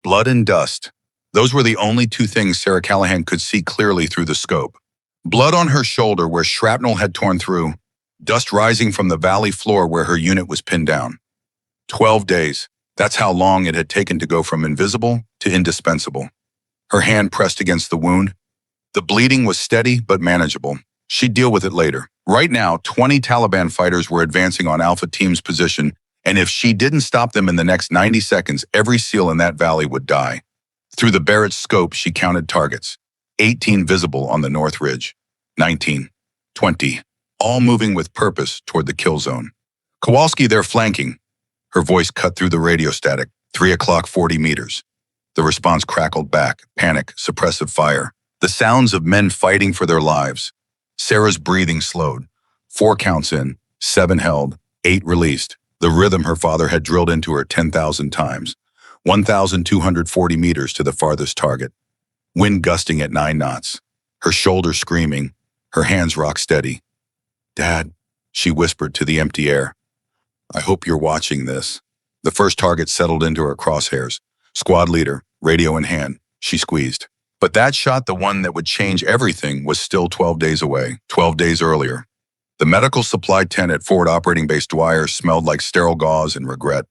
Blood and dust. Those were the only two things Sarah Callahan could see clearly through the scope. Blood on her shoulder where shrapnel had torn through, dust rising from the valley floor where her unit was pinned down. 12 days. That's how long it had taken to go from invisible to indispensable. Her hand pressed against the wound. The bleeding was steady but manageable. She'd deal with it later. Right now, 20 Taliban fighters were advancing on Alpha Team's position, and if she didn't stop them in the next 90 seconds, every SEAL in that valley would die. Through the Barrett's scope, she counted targets. 18 visible on the North Ridge. 19. 20. All moving with purpose toward the kill zone. Kowalski, they're flanking. Her voice cut through the radio static. 3 o'clock, 40 meters. The response crackled back. Panic, suppressive fire. The sounds of men fighting for their lives. Sarah's breathing slowed. 4 counts in, 7 held, 8 released. The rhythm her father had drilled into her 10,000 times. 1,240 meters to the farthest target. Wind gusting at 9 knots. Her shoulder screaming. Her hands rock steady. "Dad," she whispered to the empty air. "I hope you're watching this." The first target settled into her crosshairs. Squad leader, radio in hand. She squeezed. But that shot, the one that would change everything, was still 12 days away, 12 days earlier. The medical supply tent at Forward Operating Base Dwyer smelled like sterile gauze and regret.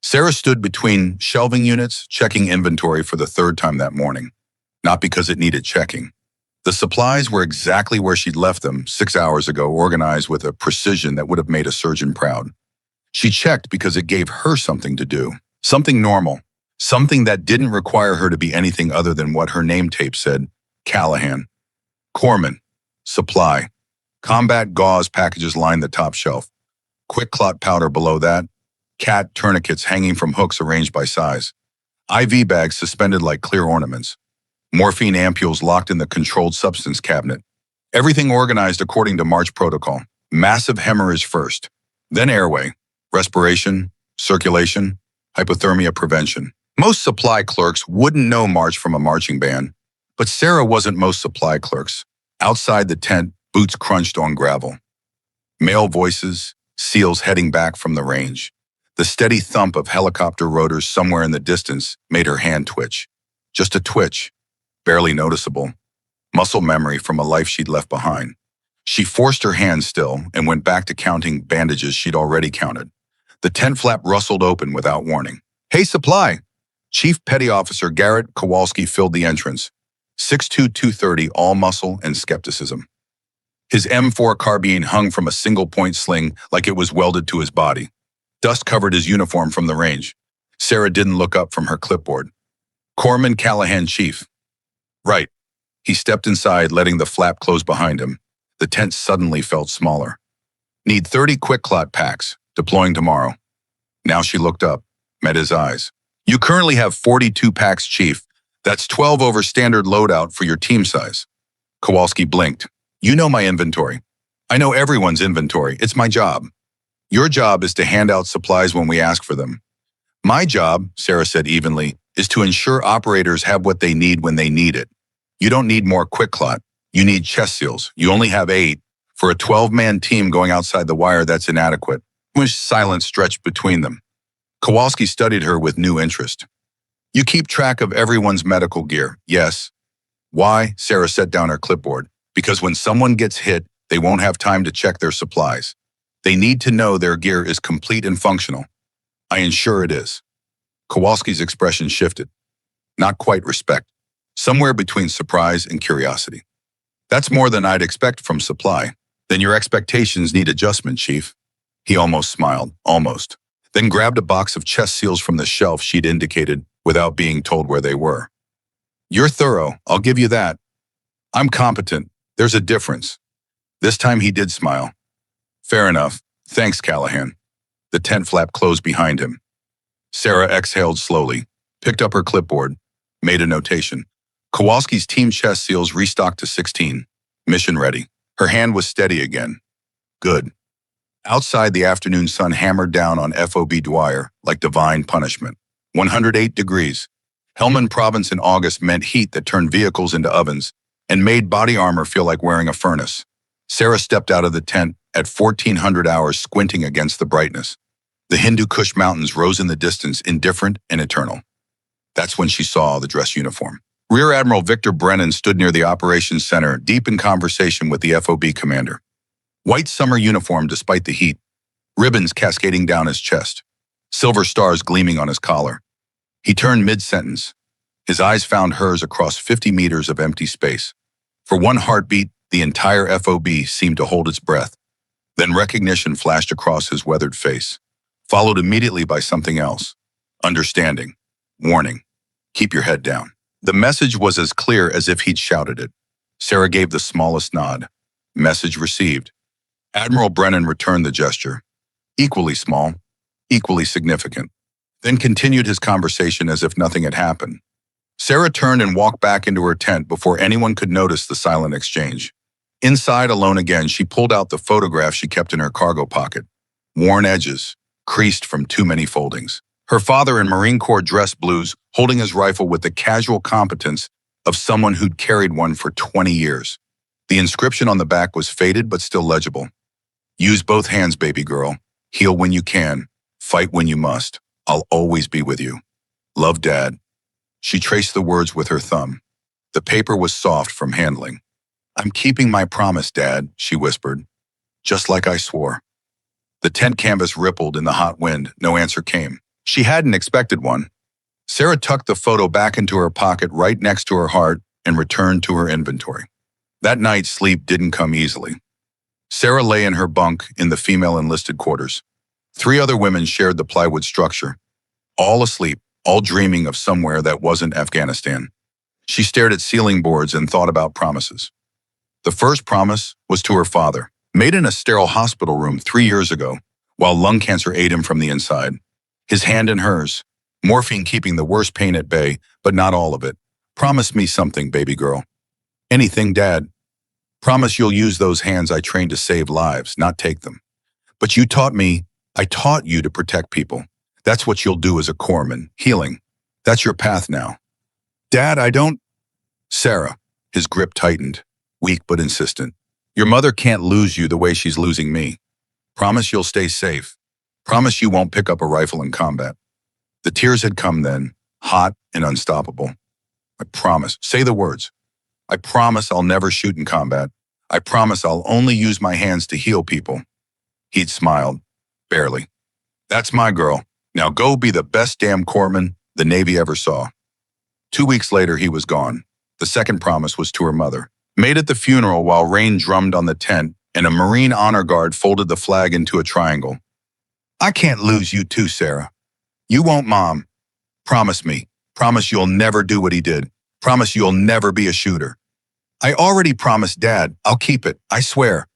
Sarah stood between shelving units, checking inventory for the 3rd time that morning. Not because it needed checking. The supplies were exactly where she'd left them 6 hours ago, organized with a precision that would have made a surgeon proud. She checked because it gave her something to do, something normal, something that didn't require her to be anything other than what her name tape said: Callahan. Corpsman. Supply. Combat gauze packages lined the top shelf. Quick clot powder below that. Cat tourniquets hanging from hooks arranged by size. IV bags suspended like clear ornaments. Morphine ampules locked in the controlled substance cabinet. Everything organized according to March protocol. Massive hemorrhage first, then airway, respiration, circulation, hypothermia prevention. Most supply clerks wouldn't know March from a marching band, but Sarah wasn't most supply clerks. Outside the tent, boots crunched on gravel. Male voices, SEALs heading back from the range. The steady thump of helicopter rotors somewhere in the distance made her hand twitch. Just a twitch. Barely noticeable. Muscle memory from a life she'd left behind. She forced her hand still and went back to counting bandages she'd already counted. The tent flap rustled open without warning. "Hey, supply!" Chief Petty Officer Garrett Kowalski filled the entrance. 6'2", 230, all muscle and skepticism. His M4 carbine hung from a single-point sling like it was welded to his body. Dust covered his uniform from the range. Sarah didn't look up from her clipboard. "Corpsman Callahan, Chief." "Right." He stepped inside, letting the flap close behind him. The tent suddenly felt smaller. "Need 30 quick clot packs. Deploying tomorrow." Now she looked up, met his eyes. "You currently have 42 packs, Chief. That's 12 over standard loadout for your team size." Kowalski blinked. "You know my inventory. I know everyone's inventory. It's my job. Your job is to hand out supplies when we ask for them. My job," Sarah said evenly, "is to ensure operators have what they need when they need it. You don't need more quick clot. You need chest seals. You only have 8. For a 12-man team going outside the wire, that's inadequate." Silence stretched between them. Kowalski studied her with new interest. "You keep track of everyone's medical gear, yes?" "Why?" Sarah set down her clipboard. "Because when someone gets hit, they won't have time to check their supplies. They need to know their gear is complete and functional. I ensure it is." Kowalski's expression shifted. Not quite respect. Somewhere between surprise and curiosity. "That's more than I'd expect from supply." "Then your expectations need adjustment, Chief." He almost smiled, almost. Then grabbed a box of chest seals from the shelf she'd indicated without being told where they were. "You're thorough, I'll give you that." "I'm competent. There's a difference." This time he did smile. "Fair enough. Thanks, Callahan." The tent flap closed behind him. Sarah exhaled slowly, picked up her clipboard, made a notation. Kowalski's team chest seals restocked to 16. Mission ready. Her hand was steady again. Good. Outside, the afternoon sun hammered down on FOB Dwyer like divine punishment. 108 degrees. Helmand Province in August meant heat that turned vehicles into ovens and made body armor feel like wearing a furnace. Sarah stepped out of the tent at 1400 hours, squinting against the brightness. The Hindu Kush Mountains rose in the distance, indifferent and eternal. That's when she saw the dress uniform. Rear Admiral Victor Brennan stood near the operations center, deep in conversation with the FOB commander. White summer uniform despite the heat, ribbons cascading down his chest, silver stars gleaming on his collar. He turned mid-sentence. His eyes found hers across 50 meters of empty space. For one heartbeat, the entire FOB seemed to hold its breath. Then recognition flashed across his weathered face, followed immediately by something else. Understanding. Warning. Keep your head down. The message was as clear as if he'd shouted it. Sarah gave the smallest nod. Message received. Admiral Brennan returned the gesture. Equally small, equally significant. Then continued his conversation as if nothing had happened. Sarah turned and walked back into her tent before anyone could notice the silent exchange. Inside, alone again, she pulled out the photograph she kept in her cargo pocket. Worn edges, creased from too many foldings. Her father in Marine Corps dress blues, holding his rifle with the casual competence of someone who'd carried one for 20 years. The inscription on the back was faded but still legible. Use both hands, baby girl. Heal when you can. Fight when you must. I'll always be with you. Love, Dad. She traced the words with her thumb. The paper was soft from handling. I'm keeping my promise, Dad, she whispered. Just like I swore. The tent canvas rippled in the hot wind. No answer came. She hadn't expected one. Sarah tucked the photo back into her pocket right next to her heart and returned to her inventory. That night, sleep didn't come easily. Sarah lay in her bunk in the female enlisted quarters. 3 other women shared the plywood structure. All asleep, all dreaming of somewhere that wasn't Afghanistan. She stared at ceiling boards and thought about promises. The first promise was to her father, made in a sterile hospital room 3 years ago, while lung cancer ate him from the inside. His hand in hers, morphine keeping the worst pain at bay, but not all of it. Promise me something, baby girl. Anything, Dad. Promise you'll use those hands I trained to save lives, not take them. But you taught me, I taught you to protect people. That's what you'll do as a corpsman, healing. That's your path now. Dad, I don't... Sarah, his grip tightened, weak but insistent. Your mother can't lose you the way she's losing me. Promise you'll stay safe. Promise you won't pick up a rifle in combat. The tears had come then, hot and unstoppable. I promise. Say the words. I promise I'll never shoot in combat. I promise I'll only use my hands to heal people. He'd smiled. Barely. That's my girl. Now go be the best damn corpsman the Navy ever saw. 2 weeks later, he was gone. The second promise was to her mother. Made at the funeral while rain drummed on the tent and a Marine honor guard folded the flag into a triangle. I can't lose you too, Sarah. You won't, Mom. Promise me. Promise you'll never do what he did. Promise you'll never be a shooter. I already promised, Dad. I'll keep it. I swear.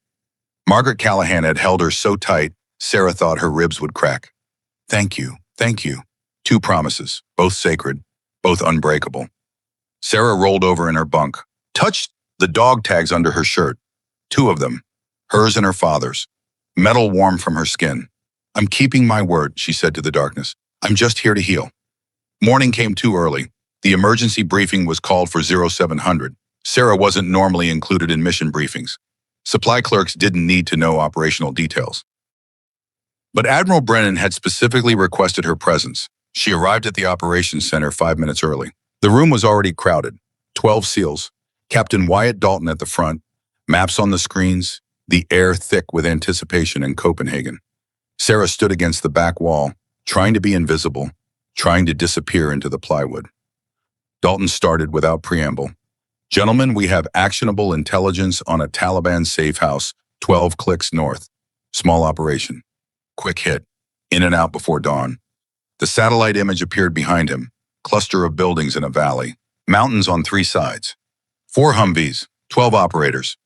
Margaret Callahan had held her so tight, Sarah thought her ribs would crack. Thank you. Thank you. 2 promises, both sacred, both unbreakable. Sarah rolled over in her bunk, touched the dog tags under her shirt. 2 of them, hers and her father's. Metal warm from her skin. I'm keeping my word, she said to the darkness. I'm just here to heal. Morning came too early. The emergency briefing was called for 0700. Sarah wasn't normally included in mission briefings. Supply clerks didn't need to know operational details. But Admiral Brennan had specifically requested her presence. She arrived at the operations center 5 minutes early. The room was already crowded. 12 SEALs. Captain Wyatt Dalton at the front. Maps on the screens. The air thick with anticipation in Copenhagen. Sarah stood against the back wall, trying to be invisible, trying to disappear into the plywood. Dalton started without preamble. Gentlemen, we have actionable intelligence on a Taliban safe house, 12 clicks north. Small operation. Quick hit. In and out before dawn. The satellite image appeared behind him. Cluster of buildings in a valley. Mountains on 3 sides. 4 Humvees. 12 operators.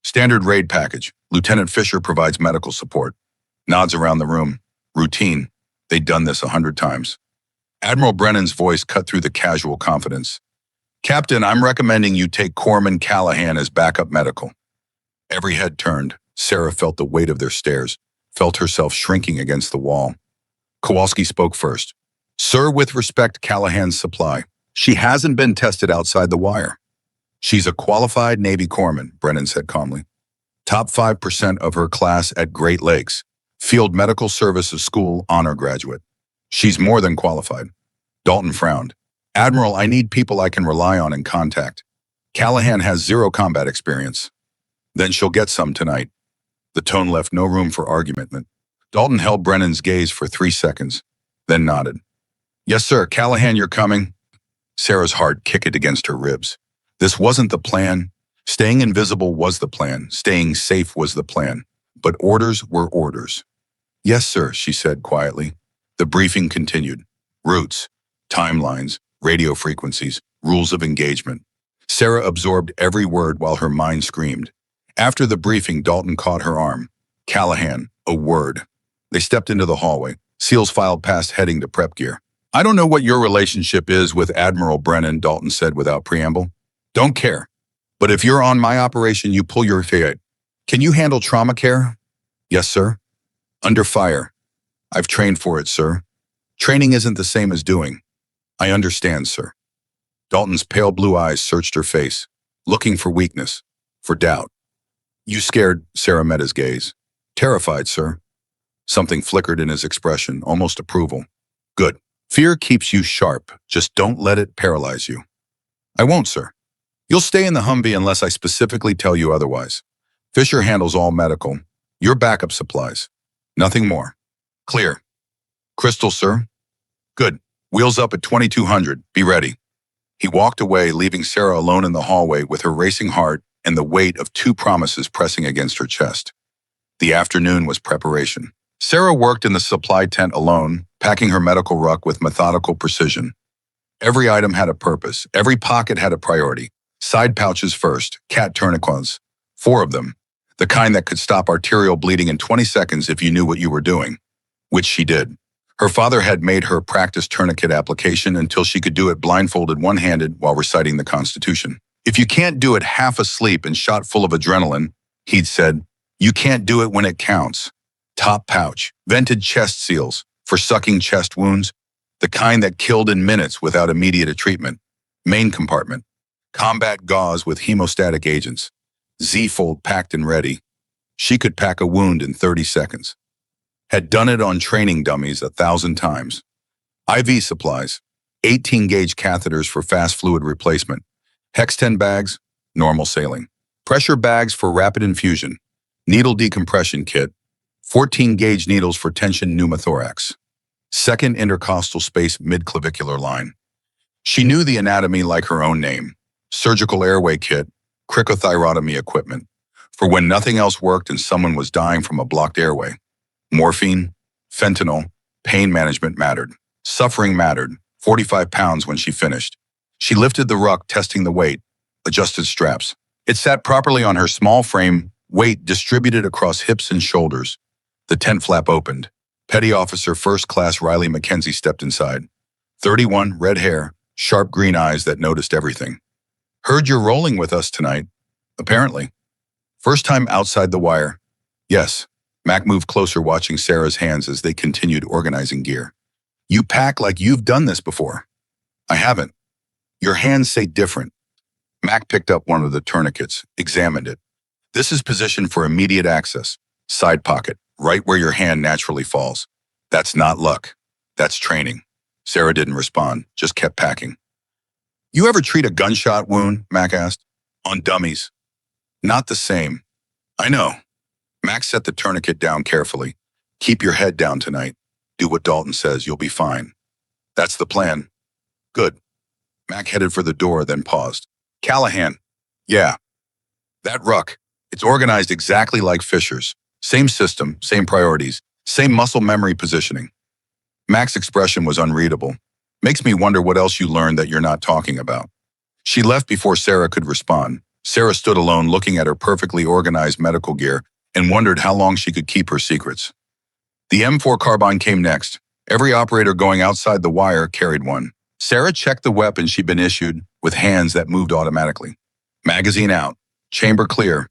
Standard raid package. Lieutenant Fisher provides medical support. Nods around the room. Routine. They'd done this 100 times. Admiral Brennan's voice cut through the casual confidence. Captain, I'm recommending you take Corpsman Callahan as backup medical. Every head turned. Sarah felt the weight of their stares, felt herself shrinking against the wall. Kowalski spoke first. Sir, with respect, Callahan's supply. She hasn't been tested outside the wire. She's a qualified Navy corpsman, Brennan said calmly. Top 5% of her class at Great Lakes. Field Medical Services School honor graduate. She's more than qualified. Dalton frowned. Admiral, I need people I can rely on and contact. Callahan has zero combat experience. Then she'll get some tonight. The tone left no room for argument. Dalton held Brennan's gaze for 3 seconds, then nodded. Yes, sir. Callahan, you're coming. Sarah's heart kicked against her ribs. This wasn't the plan. Staying invisible was the plan. Staying safe was the plan. But orders were orders. Yes, sir, she said quietly. The briefing continued. Routes, timelines, radio frequencies, rules of engagement. Sarah absorbed every word while her mind screamed. After the briefing, Dalton caught her arm. Callahan, a word. They stepped into the hallway. SEALs filed past heading to prep gear. I don't know what your relationship is with Admiral Brennan, Dalton said without preamble. Don't care. But if you're on my operation, you pull your weight. Can you handle trauma care? Yes, sir. Under fire. I've trained for it, sir. Training isn't the same as doing. I understand, sir. Dalton's pale blue eyes searched her face, looking for weakness, for doubt. You scared? Sarah met his gaze. Terrified, sir. Something flickered in his expression, almost approval. Good. Fear keeps you sharp. Just don't let it paralyze you. I won't, sir. You'll stay in the Humvee unless I specifically tell you otherwise. Fisher handles all medical. Your backup supplies. Nothing more. Clear. Crystal, sir? Good. Wheels up at 2200. Be ready. He walked away, leaving Sarah alone in the hallway with her racing heart and the weight of 2 promises pressing against her chest. The afternoon was preparation. Sarah worked in the supply tent alone, packing her medical ruck with methodical precision. Every item had a purpose. Every pocket had a priority. Side pouches first, cat tourniquets. 4 of them. The kind that could stop arterial bleeding in 20 seconds if you knew what you were doing. Which she did. Her father had made her practice tourniquet application until she could do it blindfolded one-handed while reciting the Constitution. If you can't do it half asleep and shot full of adrenaline, he'd said, you can't do it when it counts. Top pouch, vented chest seals for sucking chest wounds, the kind that killed in minutes without immediate treatment. Main compartment, combat gauze with hemostatic agents. Z-fold packed and ready. She could pack a wound in 30 seconds. Had done it on training dummies 1,000 times. IV supplies, 18-gauge catheters for fast fluid replacement. Hex-10 bags, normal saline. Pressure bags for rapid infusion. Needle decompression kit, 14-gauge needles for tension pneumothorax. Second intercostal space mid-clavicular line. She knew the anatomy like her own name. Surgical airway kit, cricothyrotomy equipment, for when nothing else worked and someone was dying from a blocked airway. Morphine, fentanyl, pain management mattered. Suffering mattered, 45 pounds when she finished. She lifted the ruck, testing the weight, adjusted straps. It sat properly on her small frame, weight distributed across hips and shoulders. The tent flap opened. Petty Officer First Class Riley McKenzie stepped inside. 31, red hair, sharp green eyes that noticed everything. Heard you're rolling with us tonight. Apparently. First time outside the wire. Yes. Mac moved closer, watching Sarah's hands as they continued organizing gear. You pack like you've done this before. I haven't. Your hands say different. Mac picked up one of the tourniquets, examined it. This is positioned for immediate access. Side pocket, right where your hand naturally falls. That's not luck. That's training. Sarah didn't respond, just kept packing. You ever treat a gunshot wound? Mac asked. On dummies. Not the same. I know. Mac set the tourniquet down carefully. Keep your head down tonight. Do what Dalton says, you'll be fine. That's the plan. Good. Mac headed for the door, then paused. Callahan. Yeah. That ruck. It's organized exactly like Fisher's. Same system, same priorities, same muscle memory positioning. Mac's expression was unreadable. Makes me wonder what else you learned that you're not talking about. She left before Sarah could respond. Sarah stood alone, looking at her perfectly organized medical gear and wondered how long she could keep her secrets. The M4 carbine came next. Every operator going outside the wire carried one. Sarah checked the weapon she'd been issued with hands that moved automatically. Magazine out. Chamber clear.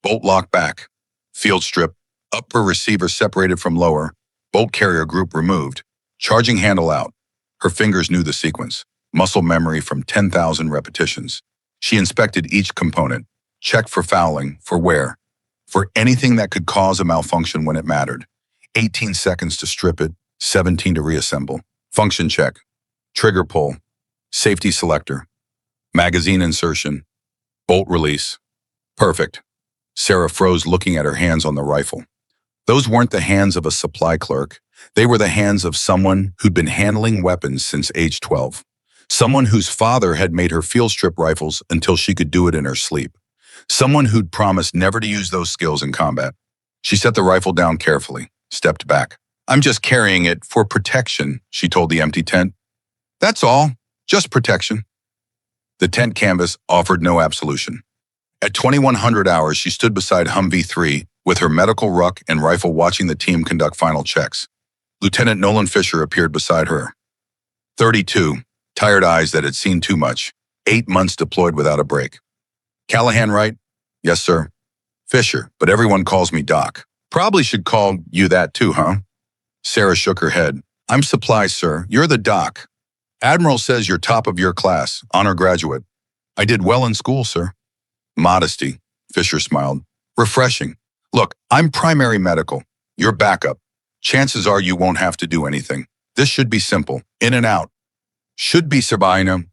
Bolt lock back. Field strip. Upper receiver separated from lower. Bolt carrier group removed. Charging handle out. Her fingers knew the sequence. Muscle memory from 10,000 repetitions. She inspected each component. Checked for fouling, for wear. For anything that could cause a malfunction when it mattered. 18 seconds to strip it. 17 to reassemble. Function check. Trigger pull. Safety selector. Magazine insertion. Bolt release. Perfect. Sarah froze, looking at her hands on the rifle. Those weren't the hands of a supply clerk. They were the hands of someone who'd been handling weapons since age 12. Someone whose father had made her field strip rifles until she could do it in her sleep. Someone who'd promised never to use those skills in combat. She set the rifle down carefully, stepped back. "I'm just carrying it for protection," she told the empty tent. "That's all, just protection." The tent canvas offered no absolution. At 2100 hours, she stood beside Humvee 3 with her medical ruck and rifle, watching the team conduct final checks. Lieutenant Nolan Fisher appeared beside her. 32, tired eyes that had seen too much. 8 months deployed without a break. "Callahan, right?" "Yes, sir." "Fisher, but everyone calls me Doc." "Probably should call you that too, huh?" Sarah shook her head. "I'm supplies, sir. You're the Doc. Admiral says you're top of your class, honor graduate." "I did well in school, sir." "Modesty," Fisher smiled. "Refreshing. Look, I'm primary medical. You're backup. Chances are you won't have to do anything. This should be simple. In and out. Should be Sabina.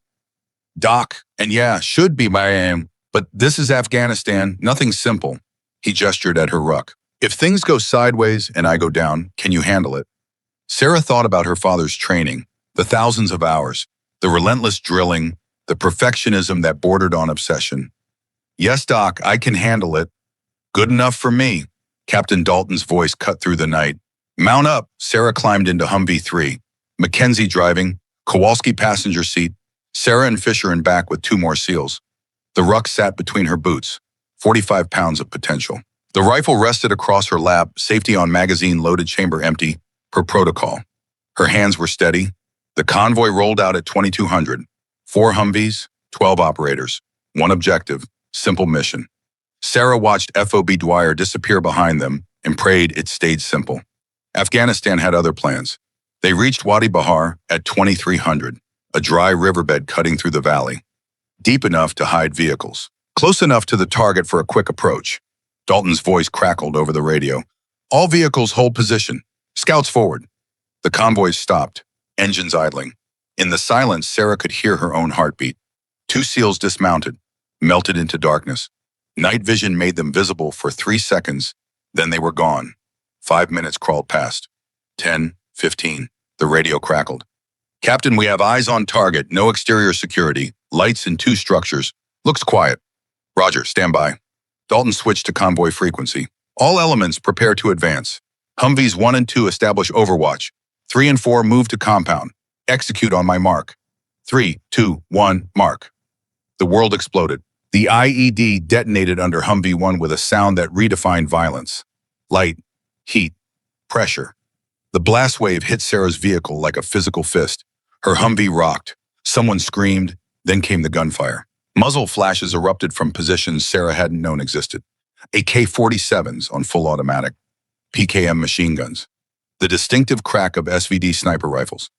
Doc, and yeah, should be my aim. But this is Afghanistan. Nothing simple." He gestured at her ruck. "If things go sideways and I go down, can you handle it?" Sarah thought about her father's training, the thousands of hours, the relentless drilling, the perfectionism that bordered on obsession. "Yes, Doc, I can handle it." "Good enough for me." Captain Dalton's voice cut through the night. "Mount up." Sarah climbed into Humvee 3. Mackenzie driving, Kowalski passenger seat, Sarah and Fisher in back with 2 more SEALs. The ruck sat between her boots, 45 pounds of potential. The rifle rested across her lap, safety on, magazine loaded, chamber empty, per protocol. Her hands were steady. The convoy rolled out at 2200. 4 Humvees, 12 operators. 1 objective, simple mission. Sarah watched FOB Dwyer disappear behind them and prayed it stayed simple. Afghanistan had other plans. They reached Wadi Bahar at 2300, a dry riverbed cutting through the valley. Deep enough to hide vehicles. Close enough to the target for a quick approach. Dalton's voice crackled over the radio. "All vehicles hold position. Scouts forward." The convoys stopped, engines idling. In the silence, Sarah could hear her own heartbeat. 2 SEALs dismounted, melted into darkness. Night vision made them visible for 3 seconds, then they were gone. 5 minutes crawled past. 10, 15. The radio crackled. "Captain, we have eyes on target, no exterior security, lights in 2 structures. Looks quiet." "Roger, stand by." Dalton switched to convoy frequency. "All elements prepare to advance. Humvees 1 and 2 establish overwatch. 3 and 4 move to compound. Execute on my mark. 3, 2, 1, mark." The world exploded. The IED detonated under Humvee 1 with a sound that redefined violence. Light, heat, pressure. The blast wave hit Sarah's vehicle like a physical fist. Her Humvee rocked. Someone screamed, then came the gunfire. Muzzle flashes erupted from positions Sarah hadn't known existed. AK-47s on full automatic. PKM machine guns. The distinctive crack of SVD sniper rifles.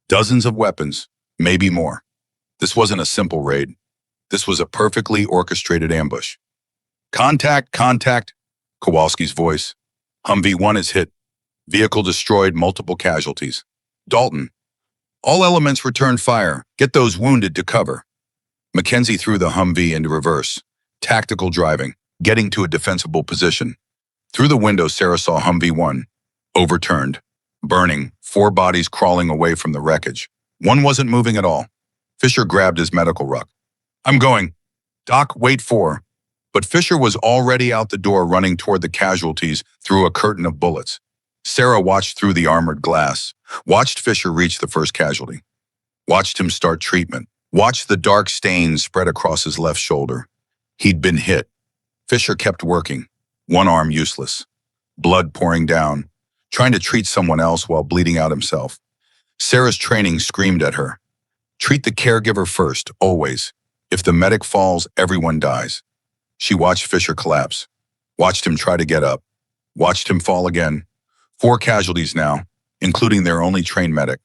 Dozens of weapons, maybe more. This wasn't a simple raid. This was a perfectly orchestrated ambush. "Contact, contact," Kowalski's voice. "Humvee 1 is hit. Vehicle destroyed, multiple casualties." Dalton. "All elements return fire. Get those wounded to cover." Mackenzie threw the Humvee into reverse. Tactical driving, getting to a defensible position. Through the window, Sarah saw Humvee 1. Overturned. Burning, 4 bodies crawling away from the wreckage. 1 wasn't moving at all. Fisher grabbed his medical ruck. "I'm going." "Doc, wait for." But Fisher was already out the door, running toward the casualties through a curtain of bullets. Sarah watched through the armored glass, watched Fisher reach the first casualty, watched him start treatment, watched the dark stains spread across his left shoulder. He'd been hit. Fisher kept working, 1 arm useless, blood pouring down, trying to treat someone else while bleeding out himself. Sarah's training screamed at her. Treat the caregiver first, always. If the medic falls, everyone dies. She watched Fisher collapse, watched him try to get up, watched him fall again. 4 casualties now, including their only trained medic.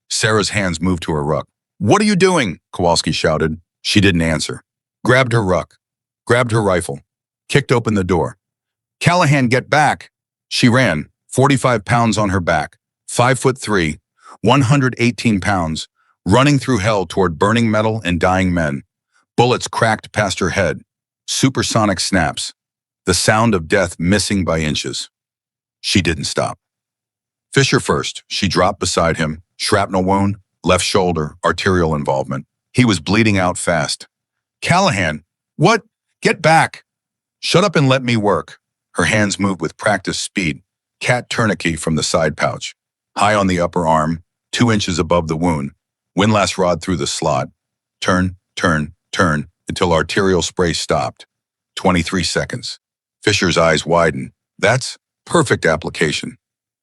Sarah's hands moved to her ruck. "What are you doing?" Kowalski shouted. She didn't answer. Grabbed her ruck, grabbed her rifle, kicked open the door. "Callahan, get back!" She ran, 45 pounds on her back, 5'3", 118 pounds, running through hell toward burning metal and dying men. Bullets cracked past her head. Supersonic snaps. The sound of death missing by inches. She didn't stop. Fisher first. She dropped beside him. Shrapnel wound, left shoulder, arterial involvement. He was bleeding out fast. Callahan, what? Get back! Shut up and let me work. Her hands moved with practiced speed. Cat tourniquet from the side pouch. High on the upper arm, 2 inches above the wound. Windlass rod through the slot. Turn, turn, turn, until arterial spray stopped. 23 seconds. Fisher's eyes widened. That's perfect application.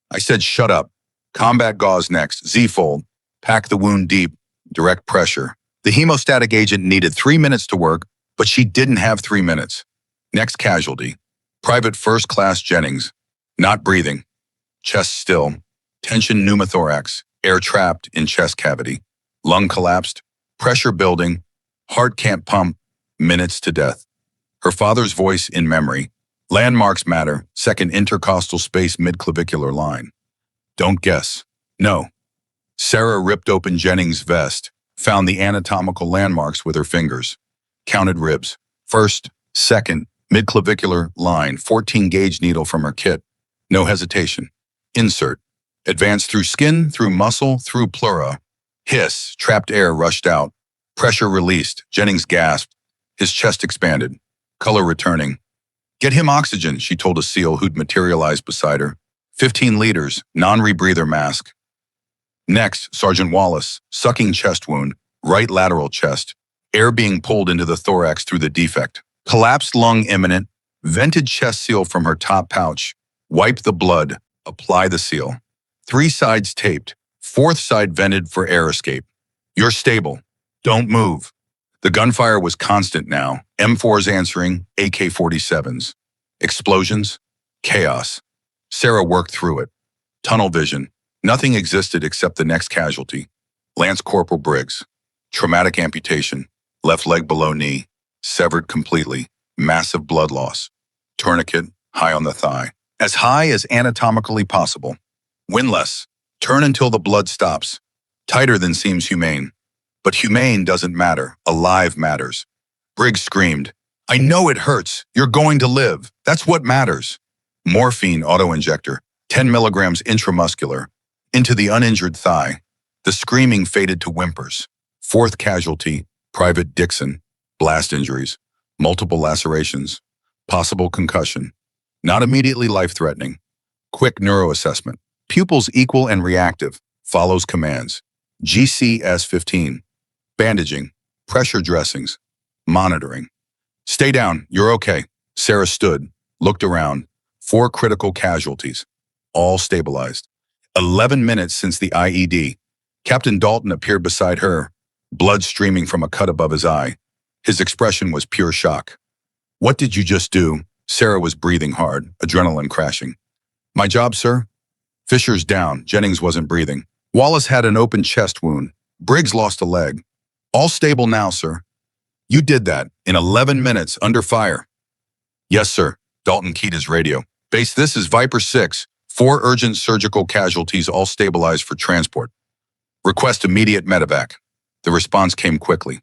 I said shut up. Combat gauze next. Z-fold. Pack the wound deep. Direct pressure. The hemostatic agent needed 3 minutes to work, but she didn't have 3 minutes. Next casualty. Private First Class Jennings. Not breathing. Chest still. Tension pneumothorax. Air trapped in chest cavity. Lung collapsed. Pressure building. Heart can't pump. Minutes to death. Her father's voice in memory. Landmarks matter. Second intercostal space midclavicular line. Don't guess. No. Sarah ripped open Jennings' vest, found the anatomical landmarks with her fingers. Counted ribs. First, second, midclavicular line, 14-gauge needle from her kit. No hesitation. Insert. Advanced through skin, through muscle, through pleura. Hiss. Trapped air rushed out. Pressure released. Jennings gasped. His chest expanded. Color returning. Get him oxygen, she told a SEAL who'd materialized beside her. 15 liters, non-rebreather mask. Next, Sergeant Wallace, sucking chest wound, right lateral chest. Air being pulled into the thorax through the defect. Collapsed lung imminent. Vented chest seal from her top pouch. Wipe the blood. Apply the seal. 3 sides taped. 4th side vented for air escape. You're stable. Don't move. The gunfire was constant now. M4s answering, AK-47s. Explosions. Chaos. Sarah worked through it. Tunnel vision. Nothing existed except the next casualty. Lance Corporal Briggs. Traumatic amputation. Left leg below knee. Severed completely. Massive blood loss. Tourniquet, high on the thigh. As high as anatomically possible. Windlass. Turn until the blood stops. Tighter than seems humane. But humane doesn't matter. Alive matters. Briggs screamed. I know it hurts. You're going to live. That's what matters. Morphine autoinjector. 10 milligrams intramuscular. Into the uninjured thigh. The screaming faded to whimpers. 4th casualty, Private Dixon. Blast injuries. Multiple lacerations. Possible concussion. Not immediately life-threatening. Quick neuroassessment. Pupils equal and reactive. Follows commands. GCS-15. Bandaging. Pressure dressings. Monitoring. Stay down. You're okay. Sarah stood. Looked around. 4 critical casualties. All stabilized. 11 minutes since the IED. Captain Dalton appeared beside her. Blood streaming from a cut above his eye. His expression was pure shock. What did you just do? Sarah was breathing hard, adrenaline crashing. My job, sir? Fisher's down. Jennings wasn't breathing. Wallace had an open chest wound. Briggs lost a leg. All stable now, sir. You did that in 11 minutes under fire. Yes, sir. Dalton keyed his radio. Base, this is Viper 6. 4 urgent surgical casualties, all stabilized for transport. Request immediate medevac. The response came quickly.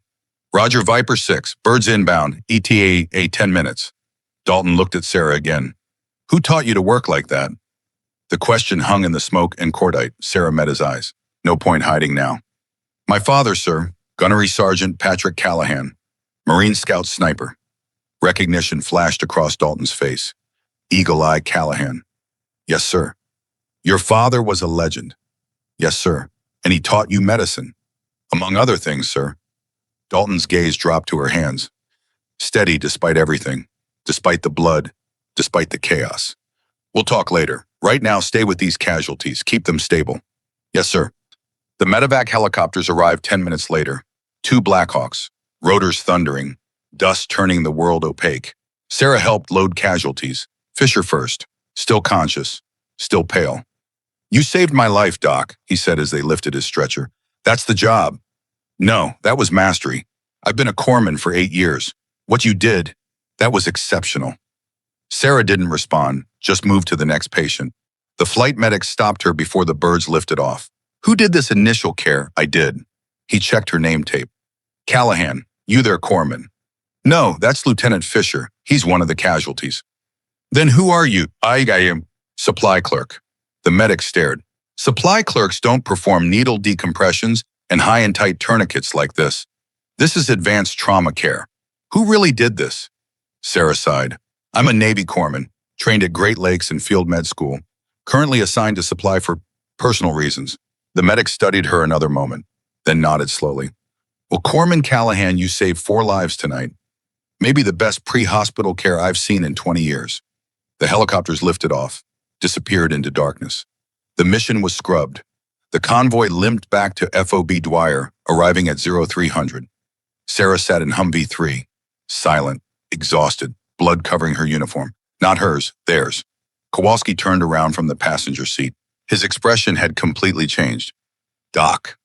Roger, Viper 6. Birds inbound. ETA 10 minutes. Dalton looked at Sarah again. Who taught you to work like that? The question hung in the smoke and cordite. Sarah met his eyes. No point hiding now. My father, sir. Gunnery Sergeant Patrick Callahan. Marine Scout Sniper. Recognition flashed across Dalton's face. Eagle-Eye Callahan. Yes, sir. Your father was a legend. Yes, sir. And he taught you medicine. Among other things, sir. Dalton's gaze dropped to her hands. Steady despite everything. Despite the blood. Despite the chaos. We'll talk later. Right now, stay with these casualties. Keep them stable. Yes, sir. The medevac helicopters arrived 10 minutes later. 2 Blackhawks. Rotors thundering. Dust turning the world opaque. Sarah helped load casualties. Fisher first. Still conscious. Still pale. You saved my life, Doc, he said as they lifted his stretcher. That's the job. No, that was mastery. I've been a corpsman for 8 years. What you did, that was exceptional. Sarah didn't respond, just moved to the next patient. The flight medic stopped her before the birds lifted off. Who did this initial care? I did. He checked her name tape. Callahan, you there, Corman? No, that's Lieutenant Fisher. He's one of the casualties. Then who are you? I am supply clerk. The medic stared. Supply clerks don't perform needle decompressions and high and tight tourniquets like this. This is advanced trauma care. Who really did this? Sarah sighed. I'm a Navy corpsman, trained at Great Lakes and Field Med School, currently assigned to supply for personal reasons. The medic studied her another moment, then nodded slowly. Well, Corman Callahan, you saved 4 lives tonight. Maybe the best pre-hospital care I've seen in 20 years. The helicopters lifted off, disappeared into darkness. The mission was scrubbed. The convoy limped back to FOB Dwyer, arriving at 0300. Sarah sat in Humvee 3, silent, exhausted, blood covering her uniform. Not hers, theirs. Kowalski turned around from the passenger seat. His expression had completely changed. Doc.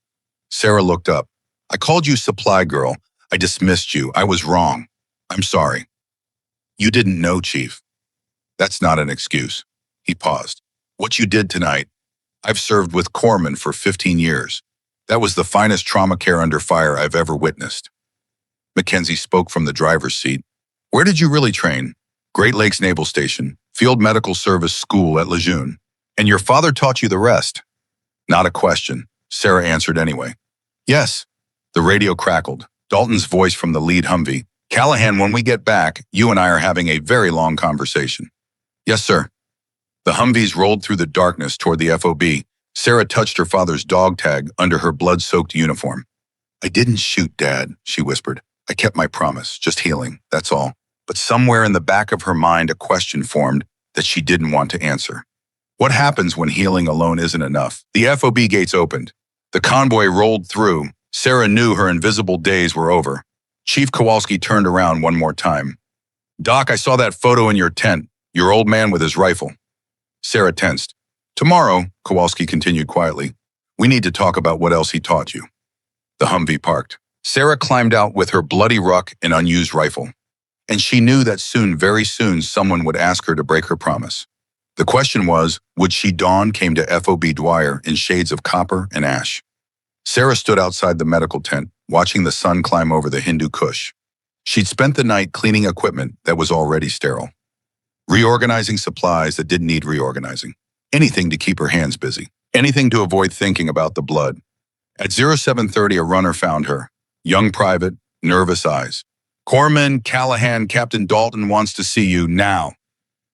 Sarah looked up. I called you supply girl. I dismissed you. I was wrong. I'm sorry. You didn't know, Chief. That's not an excuse. He paused. What you did tonight, I've served with corpsmen for 15 years. That was the finest trauma care under fire I've ever witnessed. Mackenzie spoke from the driver's seat. Where did you really train? Great Lakes Naval Station, Field Medical Service School at Lejeune. And your father taught you the rest? Not a question. Sarah answered anyway. Yes. The radio crackled. Dalton's voice from the lead Humvee. Callahan, when we get back, you and I are having a very long conversation. Yes, sir. The Humvees rolled through the darkness toward the FOB. Sarah touched her father's dog tag under her blood-soaked uniform. I didn't shoot, Dad, she whispered. I kept my promise, just healing, that's all. But somewhere in the back of her mind, a question formed that she didn't want to answer. What happens when healing alone isn't enough? The FOB gates opened. The convoy rolled through. Sarah knew her invisible days were over. Chief Kowalski turned around one more time. Doc, I saw that photo in your tent, your old man with his rifle. Sarah tensed. Tomorrow, Kowalski continued quietly, we need to talk about what else he taught you. The Humvee parked. Sarah climbed out with her bloody ruck and unused rifle. And she knew that soon, very soon, someone would ask her to break her promise. The question was, would she dawn came to FOB Dwyer in shades of copper and ash? Sarah stood outside the medical tent, watching the sun climb over the Hindu Kush. She'd spent the night cleaning equipment that was already sterile, reorganizing supplies that didn't need reorganizing, anything to keep her hands busy, anything to avoid thinking about the blood. At 0730, a runner found her, young private, nervous eyes. Corman Callahan, Captain Dalton wants to see you now.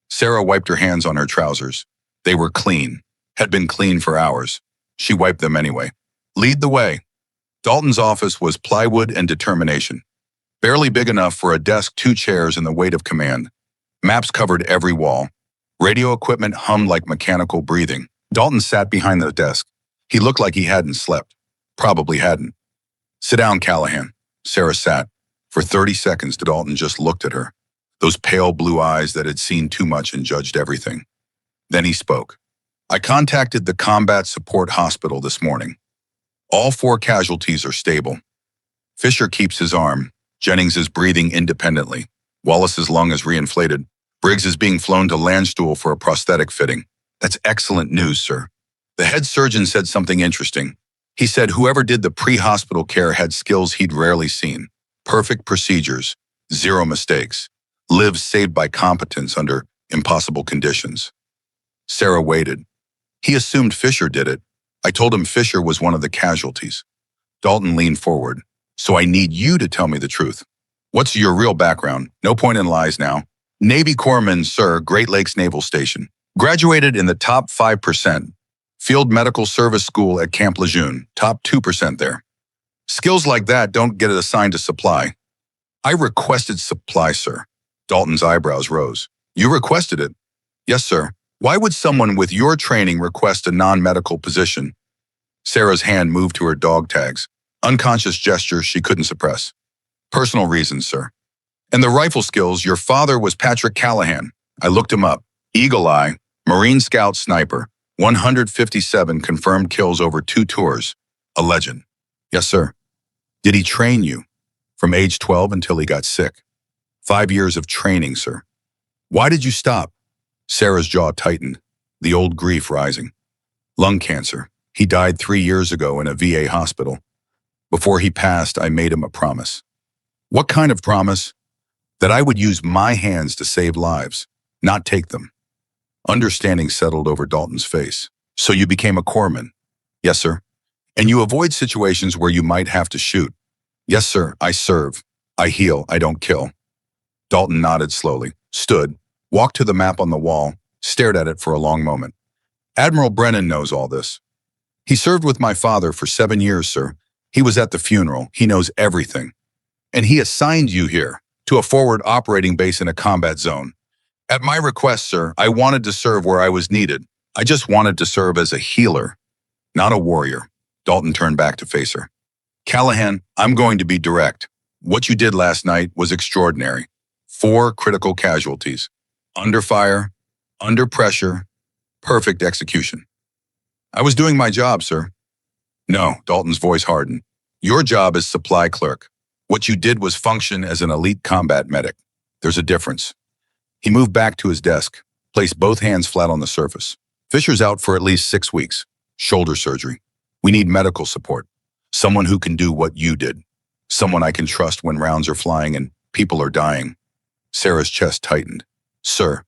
Sarah wiped her hands on her trousers. They were clean, had been clean for hours. She wiped them anyway. Lead the way. Dalton's office was plywood and determination. Barely big enough for a desk, 2 chairs, and the weight of command. Maps covered every wall. Radio equipment hummed like mechanical breathing. Dalton sat behind the desk. He looked like he hadn't slept. Probably hadn't. Sit down, Callahan. Sarah sat. For 30 seconds, Dalton just looked at her. Those pale blue eyes that had seen too much and judged everything. Then he spoke. I contacted the Combat Support Hospital this morning. All 4 casualties are stable. Fisher keeps his arm. Jennings is breathing independently. Wallace's lung is reinflated. Briggs is being flown to Landstuhl for a prosthetic fitting. That's excellent news, sir. The head surgeon said something interesting. He said whoever did the pre-hospital care had skills he'd rarely seen. Perfect procedures, 0 mistakes. Lives saved by competence under impossible conditions. Sarah waited. He assumed Fisher did it. I told him Fisher was one of the casualties. Dalton leaned forward. So I need you to tell me the truth. What's your real background? No point in lies now. Navy corpsman, sir, Great Lakes Naval Station. Graduated in the top 5%. Field Medical Service School at Camp Lejeune, top 2% there. Skills like that don't get assigned to supply. I requested supply, sir. Dalton's eyebrows rose. You requested it? Yes, sir. Why would someone with your training request a non-medical position? Sarah's hand moved to her dog tags. Unconscious gesture she couldn't suppress. Personal reasons, sir. And the rifle skills, your father was Patrick Callahan. I looked him up. Eagle Eye, Marine Scout Sniper, 157 confirmed kills over 2 tours. A legend. Yes, sir. Did he train you? From age 12 until he got sick. 5 years of training, sir. Why did you stop? Sarah's jaw tightened, the old grief rising. Lung cancer. He died 3 years ago in a VA hospital. Before he passed, I made him a promise. What kind of promise? That I would use my hands to save lives, not take them. Understanding settled over Dalton's face. So you became a corpsman? Yes, sir. And you avoid situations where you might have to shoot? Yes, sir. I serve. I heal. I don't kill. Dalton nodded slowly, stood, walked to the map on the wall, stared at it for a long moment. Admiral Brennan knows all this. He served with my father for 7 years, sir. He was at the funeral. He knows everything. And he assigned you here, to a forward operating base in a combat zone. At my request, sir, I wanted to serve where I was needed. I just wanted to serve as a healer, not a warrior. Dalton turned back to face her. Callahan, I'm going to be direct. What you did last night was extraordinary. 4 critical casualties. Under fire, under pressure, perfect execution. I was doing my job, sir. No, Dalton's voice hardened. Your job is supply clerk. What you did was function as an elite combat medic. There's a difference. He moved back to his desk, placed both hands flat on the surface. Fisher's out for at least 6 weeks. Shoulder surgery. We need medical support. Someone who can do what you did. Someone I can trust when rounds are flying and people are dying. Sarah's chest tightened. Sir,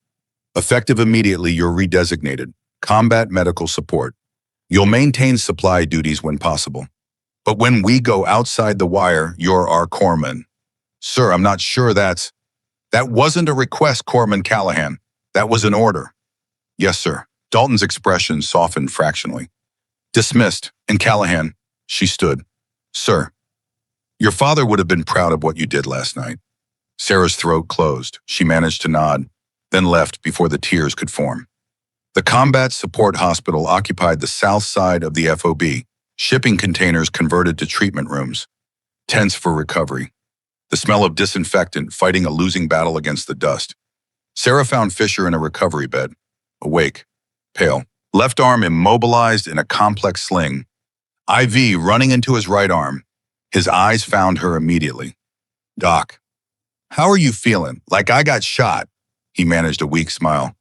effective immediately, you're redesignated. Combat medical support. You'll maintain supply duties when possible. But when we go outside the wire, you're our corpsman. Sir, I'm not sure that wasn't a request, Corpsman Callahan. That was an order. Yes, sir. Dalton's expression softened fractionally. Dismissed, and Callahan, she stood. Sir, your father would have been proud of what you did last night. Sarah's throat closed. She managed to nod, then left before the tears could form. The Combat Support Hospital occupied the south side of the FOB, shipping containers converted to treatment rooms. Tents for recovery. The smell of disinfectant fighting a losing battle against the dust. Sarah found Fisher in a recovery bed, awake, pale, left arm immobilized in a complex sling, IV running into his right arm. His eyes found her immediately. Doc, how are you feeling? Like I got shot. He managed a weak smile.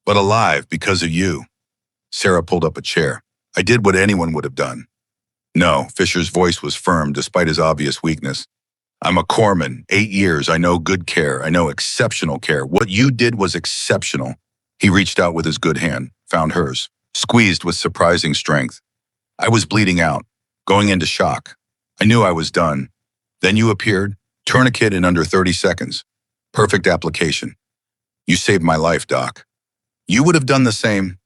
But alive because of you. Sarah pulled up a chair. I did what anyone would have done. No, Fisher's voice was firm despite his obvious weakness. I'm a corpsman, 8 years. I know good care. I know exceptional care. What you did was exceptional. He reached out with his good hand, found hers, squeezed with surprising strength. I was bleeding out, going into shock. I knew I was done. Then you appeared, tourniquet in under 30 seconds. Perfect application. You saved my life, Doc. You would have done the same.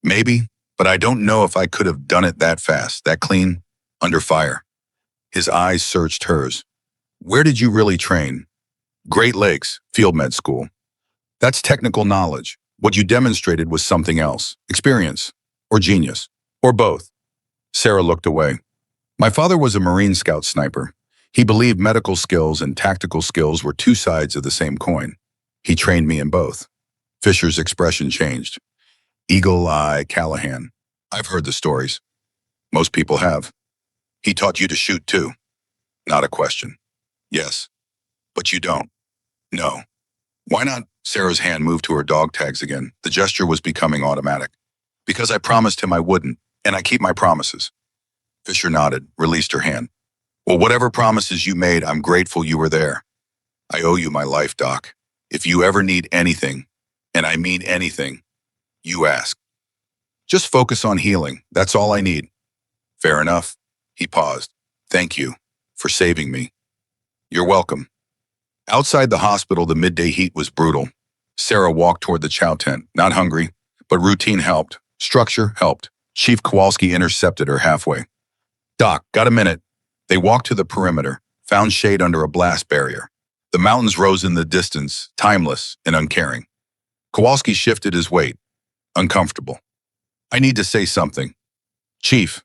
Maybe, but I don't know if I could have done it that fast, that clean, under fire. His eyes searched hers. Where did you really train? Great Lakes, Field Med School. That's technical knowledge. What you demonstrated was something else. Experience. Or genius. Or both. Sarah looked away. My father was a Marine Scout sniper. He believed medical skills and tactical skills were 2 sides of the same coin. He trained me in both. Fisher's expression changed. Eagle Eye Callahan. I've heard the stories. Most people have. He taught you to shoot too. Not a question. Yes. But you don't. No. Why not? Sarah's hand moved to her dog tags again. The gesture was becoming automatic. Because I promised him I wouldn't, and I keep my promises. Fisher nodded, released her hand. Well, whatever promises you made, I'm grateful you were there. I owe you my life, Doc. If you ever need anything, and I mean anything, you ask. Just focus on healing. That's all I need. Fair enough. He paused. Thank you for saving me. You're welcome. Outside the hospital, the midday heat was brutal. Sarah walked toward the chow tent, not hungry, but routine helped. Structure helped. Chief Kowalski intercepted her halfway. Doc, got a minute? They walked to the perimeter, found shade under a blast barrier. The mountains rose in the distance, timeless and uncaring. Kowalski shifted his weight, uncomfortable. I need to say something. Chief,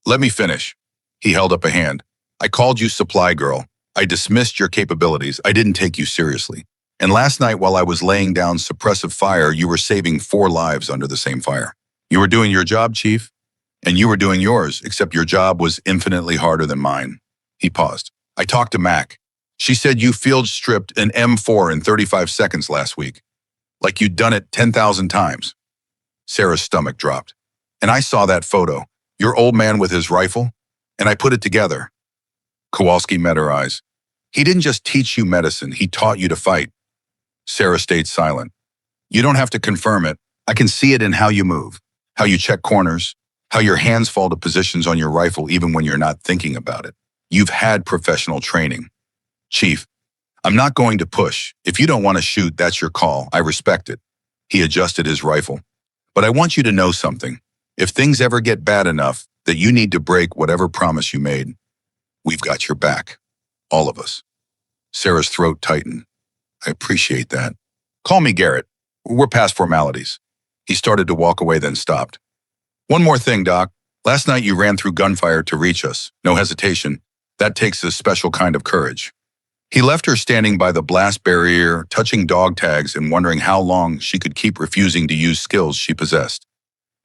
let me finish. He held up a hand. I called you supply girl. I dismissed your capabilities. I didn't take you seriously. And last night while I was laying down suppressive fire, you were saving 4 lives under the same fire. You were doing your job, Chief, and you were doing yours, except your job was infinitely harder than mine. He paused. I talked to Mac. She said you field stripped an M4 in 35 seconds last week. Like you'd done it 10,000 times. Sarah's stomach dropped. And I saw that photo, your old man with his rifle, and I put it together. Kowalski met her eyes. He didn't just teach you medicine, he taught you to fight. Sarah stayed silent. You don't have to confirm it. I can see it in how you move, how you check corners, how your hands fall to positions on your rifle even when you're not thinking about it. You've had professional training. Chief, I'm not going to push. If you don't want to shoot, that's your call. I respect it. He adjusted his rifle. But I want you to know something. If things ever get bad enough that you need to break whatever promise you made, we've got your back. All of us. Sarah's throat tightened. I appreciate that. Call me Garrett. We're past formalities. He started to walk away, then stopped. One more thing, Doc. Last night you ran through gunfire to reach us. No hesitation. That takes a special kind of courage. He left her standing by the blast barrier, touching dog tags and wondering how long she could keep refusing to use skills she possessed.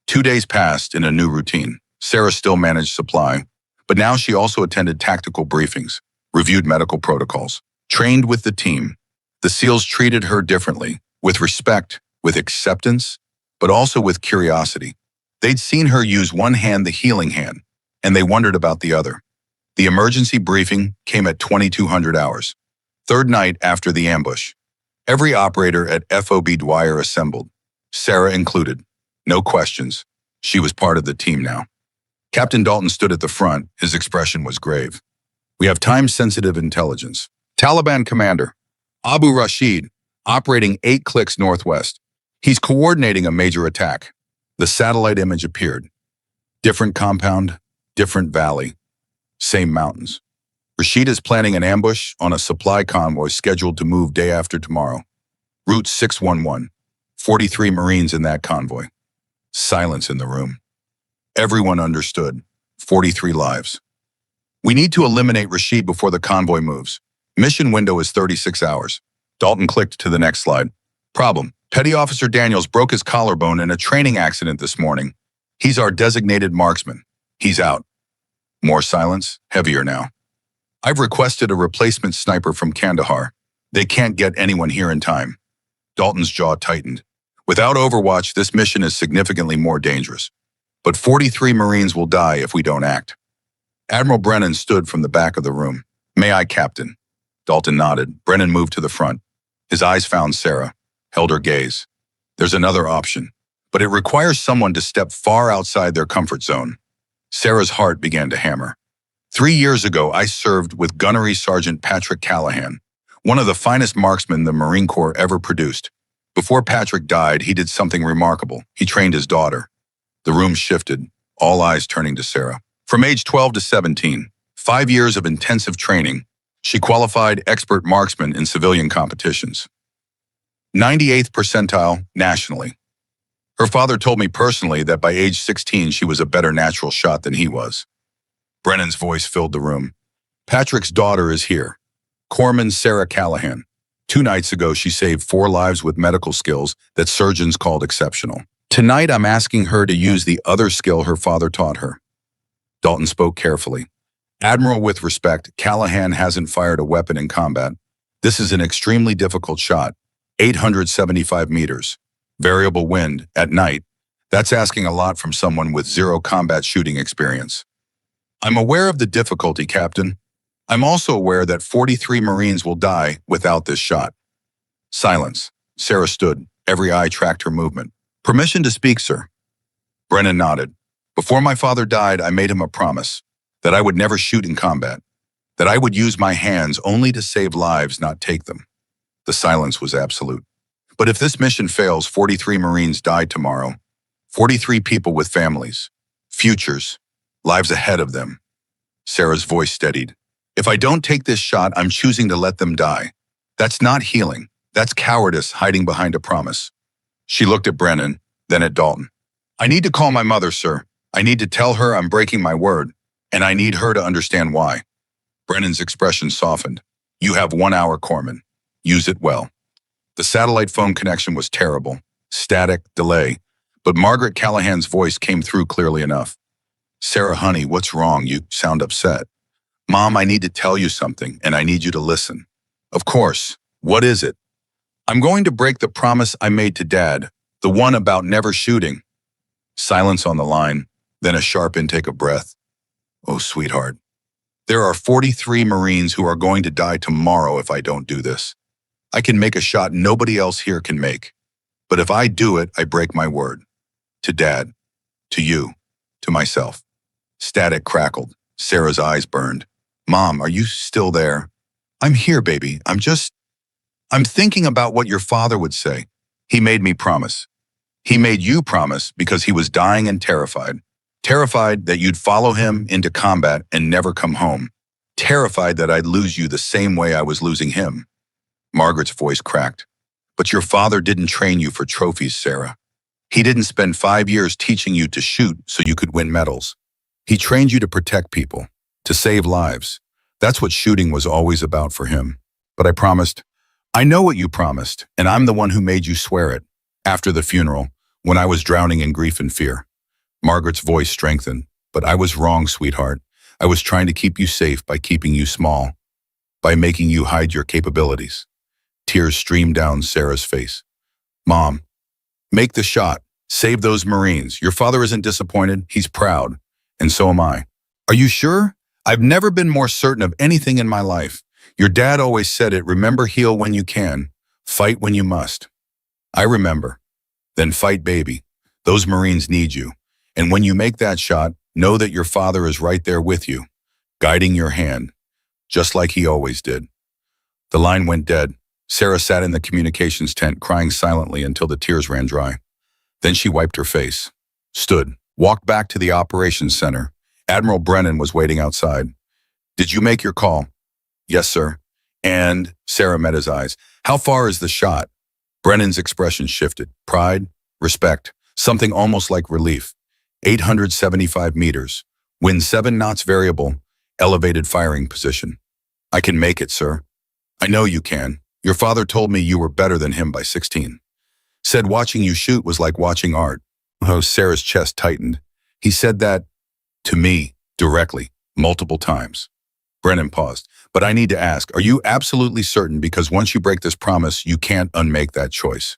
2 days passed in a new routine. Sarah still managed supply, but now she also attended tactical briefings, reviewed medical protocols, trained with the team. The SEALs treated her differently, with respect, with acceptance, but also with curiosity. They'd seen her use one hand, the healing hand, and they wondered about the other. The emergency briefing came at 2200 hours, third night after the ambush. Every operator at FOB Dwyer assembled, Sarah included. No questions. She was part of the team now. Captain Dalton stood at the front. His expression was grave. We have time-sensitive intelligence. Taliban commander, Abu Rashid, operating 8 clicks northwest. He's coordinating a major attack. The satellite image appeared. Different compound, different valley, same mountains. Rashid is planning an ambush on a supply convoy scheduled to move day after tomorrow. Route 611. 43 Marines in that convoy. Silence in the room. Everyone understood. 43 lives. We need to eliminate Rashid before the convoy moves. Mission window is 36 hours. Dalton clicked to the next slide. Problem. Petty Officer Daniels broke his collarbone in a training accident this morning. He's our designated marksman. He's out. More silence, heavier now. I've requested a replacement sniper from Kandahar. They can't get anyone here in time. Dalton's jaw tightened. Without Overwatch, this mission is significantly more dangerous. But 43 Marines will die if we don't act. Admiral Brennan stood from the back of the room. May I, Captain? Dalton nodded. Brennan moved to the front. His eyes found Sarah, held her gaze. There's another option, but it requires someone to step far outside their comfort zone. Sarah's heart began to hammer. 3 years ago, I served with Gunnery Sergeant Patrick Callahan, one of the finest marksmen the Marine Corps ever produced. Before Patrick died, he did something remarkable. He trained his daughter. The room shifted, all eyes turning to Sarah. From age 12 to 17, 5 years of intensive training, she qualified expert marksman in civilian competitions. 98th percentile nationally. Her father told me personally that by age 16 she was a better natural shot than he was. Brennan's voice filled the room. Patrick's daughter is here. Corpsman Sarah Callahan. 2 nights ago she saved 4 lives with medical skills that surgeons called exceptional. Tonight I'm asking her to use the other skill her father taught her. Dalton spoke carefully. Admiral, with respect, Callahan hasn't fired a weapon in combat. This is an extremely difficult shot. 875 meters. Variable wind, at night. That's asking a lot from someone with 0 combat shooting experience. I'm aware of the difficulty, Captain. I'm also aware that 43 Marines will die without this shot. Silence. Sarah stood. Every eye tracked her movement. Permission to speak, sir. Brennan nodded. Before my father died, I made him a promise that I would never shoot in combat, that I would use my hands only to save lives, not take them. The silence was absolute. But if this mission fails, 43 Marines die tomorrow. 43 people with families, futures, lives ahead of them. Sarah's voice steadied. If I don't take this shot, I'm choosing to let them die. That's not healing. That's cowardice hiding behind a promise. She looked at Brennan, then at Dalton. I need to call my mother, sir. I need to tell her I'm breaking my word, and I need her to understand why. Brennan's expression softened. You have 1 hour, Corpsman. Use it well. The satellite phone connection was terrible. Static, delay. But Margaret Callahan's voice came through clearly enough. Sarah, honey, what's wrong? You sound upset. Mom, I need to tell you something, and I need you to listen. Of course. What is it? I'm going to break the promise I made to Dad, the one about never shooting. Silence on the line, then a sharp intake of breath. Oh, sweetheart. There are 43 Marines who are going to die tomorrow if I don't do this. I can make a shot nobody else here can make. But if I do it, I break my word. To Dad, to you, to myself. Static crackled. Sarah's eyes burned. Mom, are you still there? I'm here, baby. I'm thinking about what your father would say. He made me promise. He made you promise because he was dying and terrified. Terrified that you'd follow him into combat and never come home. Terrified that I'd lose you the same way I was losing him. Margaret's voice cracked. But your father didn't train you for trophies, Sarah. He didn't spend 5 years teaching you to shoot so you could win medals. He trained you to protect people, to save lives. That's what shooting was always about for him. But I promised. I know what you promised, and I'm the one who made you swear it. After the funeral, when I was drowning in grief and fear. Margaret's voice strengthened. But I was wrong, sweetheart. I was trying to keep you safe by keeping you small, by making you hide your capabilities. Tears streamed down Sarah's face. Mom, make the shot. Save those Marines. Your father isn't disappointed. He's proud. And so am I. Are you sure? I've never been more certain of anything in my life. Your dad always said it, remember, heal when you can, fight when you must. I remember. Then fight, baby. Those Marines need you. And when you make that shot, know that your father is right there with you, guiding your hand, just like he always did. The line went dead. Sarah sat in the communications tent, crying silently until the tears ran dry. Then she wiped her face, stood, walked back to the operations center. Admiral Brennan was waiting outside. Did you make your call? Yes, sir. And Sarah met his eyes. How far is the shot? Brennan's expression shifted. Pride, respect, something almost like relief. 875 meters. Wind 7 knots variable. Elevated firing position. I can make it, sir. I know you can. Your father told me you were better than him by 16. Said watching you shoot was like watching art. Oh, Sarah's chest tightened. He said that to me, directly, multiple times. Brennan paused. But I need to ask, are you absolutely certain? Because once you break this promise, you can't unmake that choice.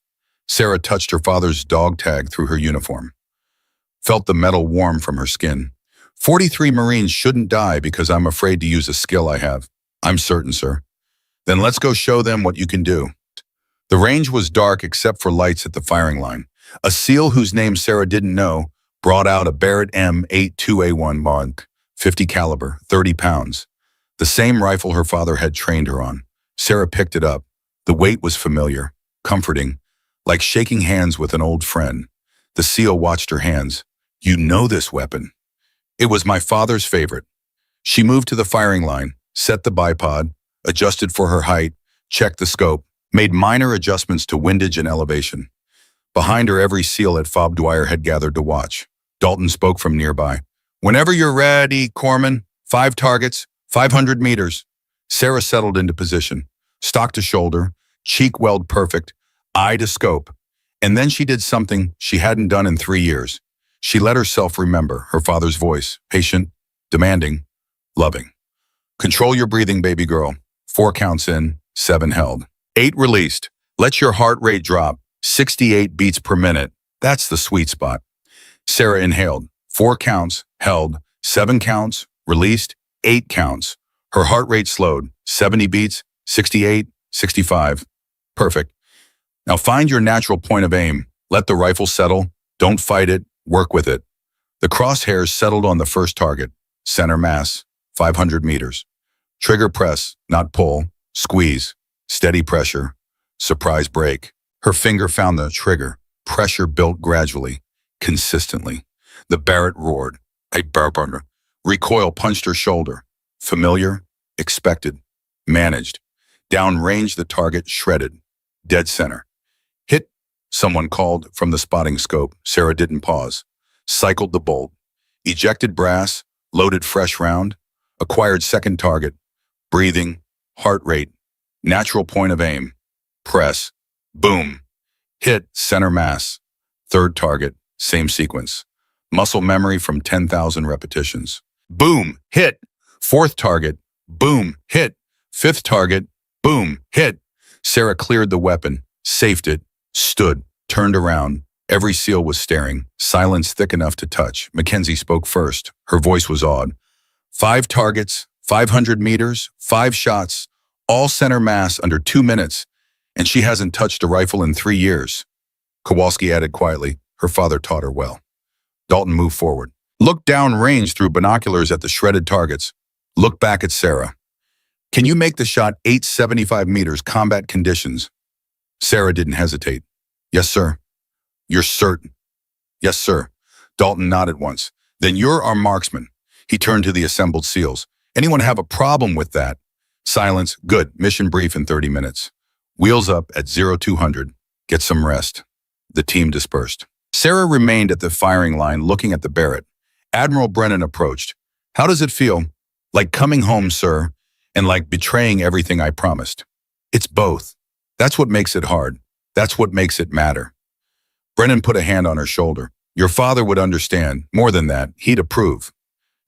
Sarah touched her father's dog tag through her uniform. Felt the metal warm from her skin. 43 Marines shouldn't die because I'm afraid to use a skill I have. I'm certain, sir. Then let's go show them what you can do. The range was dark except for lights at the firing line. A SEAL whose name Sarah didn't know brought out a Barrett M82A1 Mag, 50 caliber, 30 pounds. The same rifle her father had trained her on. Sarah picked it up. The weight was familiar, comforting, like shaking hands with an old friend. The SEAL watched her hands. You know this weapon. It was my father's favorite. She moved to the firing line, set the bipod, adjusted for her height, checked the scope, made minor adjustments to windage and elevation. Behind her, every SEAL at Fob Dwyer had gathered to watch. Dalton spoke from nearby. Whenever you're ready, Corpsman, 5 targets, 500 meters. Sarah settled into position, stock to shoulder, cheek weld perfect, eye to scope. And then she did something she hadn't done in 3 years. She let herself remember her father's voice, patient, demanding, loving. Control your breathing, baby girl. 4 counts in, 7 held. 8 released. Let your heart rate drop. 68 beats per minute. That's the sweet spot. Sarah inhaled. 4 counts, held. 7 counts, released. 8 counts. Her heart rate slowed. 70 beats, 68, 65. Perfect. Now find your natural point of aim. Let the rifle settle. Don't fight it. Work with it. The crosshairs settled on the first target. Center mass, 500 meters. Trigger press, not pull. Squeeze. Steady pressure. Surprise break. Her finger found the trigger. Pressure built gradually, consistently. The Barrett roared. A barburner. Recoil punched her shoulder. Familiar, expected, managed. Downrange, the target shredded. Dead center. Hit, someone called from the spotting scope. Sarah didn't pause. Cycled the bolt. Ejected brass, loaded fresh round. Acquired second target. Breathing, heart rate, natural point of aim. Press, boom. Hit, center mass. Third target, same sequence. Muscle memory from 10,000 repetitions. Boom, hit. Fourth target, boom, hit. Fifth target, boom, hit. Sarah cleared the weapon, safed it, stood, turned around. Every SEAL was staring, silence thick enough to touch. Mackenzie spoke first. Her voice was awed. 5 targets, 500 meters, 5 shots, all center mass under 2 minutes, and she hasn't touched a rifle in 3 years. Kowalski added quietly, her father taught her well. Dalton moved forward. Looked downrange through binoculars at the shredded targets. Looked back at Sarah. Can you make the shot 875 meters combat conditions? Sarah didn't hesitate. Yes, sir. You're certain? Yes, sir. Dalton nodded once. Then you're our marksman. He turned to the assembled SEALs. Anyone have a problem with that? Silence. Good. Mission brief in 30 minutes. Wheels up at 0200. Get some rest. The team dispersed. Sarah remained at the firing line looking at the Barrett. Admiral Brennan approached. How does it feel? Like coming home, sir, and like betraying everything I promised. It's both. That's what makes it hard. That's what makes it matter. Brennan put a hand on her shoulder. Your father would understand. More than that, he'd approve.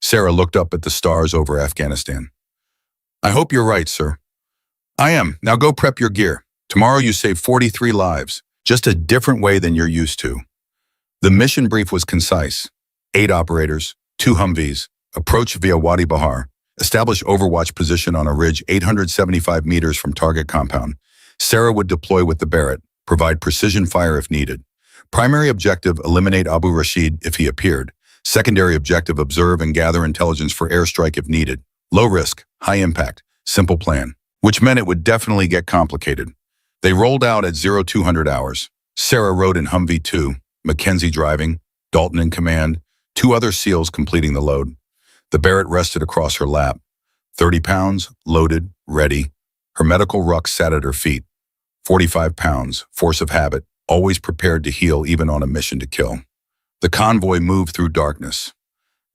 Sarah looked up at the stars over Afghanistan. I hope you're right, sir. I am. Now go prep your gear. Tomorrow you save 43 lives, just a different way than you're used to. The mission brief was concise. 8 operators, 2 Humvees, approach via Wadi Bahar, establish overwatch position on a ridge 875 meters from target compound. Sarah would deploy with the Barrett, provide precision fire if needed. Primary objective, eliminate Abu Rashid if he appeared. Secondary objective, observe and gather intelligence for airstrike if needed. Low risk, high impact, simple plan, which meant it would definitely get complicated. They rolled out at 0200 hours. Sarah rode in Humvee 2, Mackenzie driving, Dalton in command, 2 other SEALs completing the load. The Barrett rested across her lap. 30 pounds, loaded, ready. Her medical ruck sat at her feet. 45 pounds, force of habit, always prepared to heal even on a mission to kill. The convoy moved through darkness.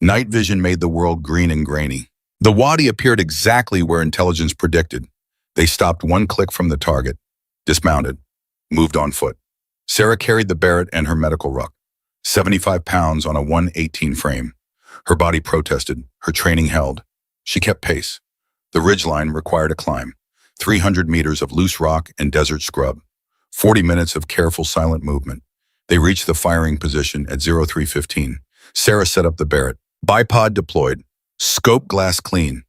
Night vision made the world green and grainy. The Wadi appeared exactly where intelligence predicted. They stopped 1 click from the target, dismounted, moved on foot. Sarah carried the Barrett and her medical ruck, 75 pounds on a 118 frame. Her body protested, her training held. She kept pace. The ridgeline required a climb, 300 meters of loose rock and desert scrub, 40 minutes of careful silent movement. They reached the firing position at 0315. Sarah set up the Barrett. Bipod deployed. Scope glass clean.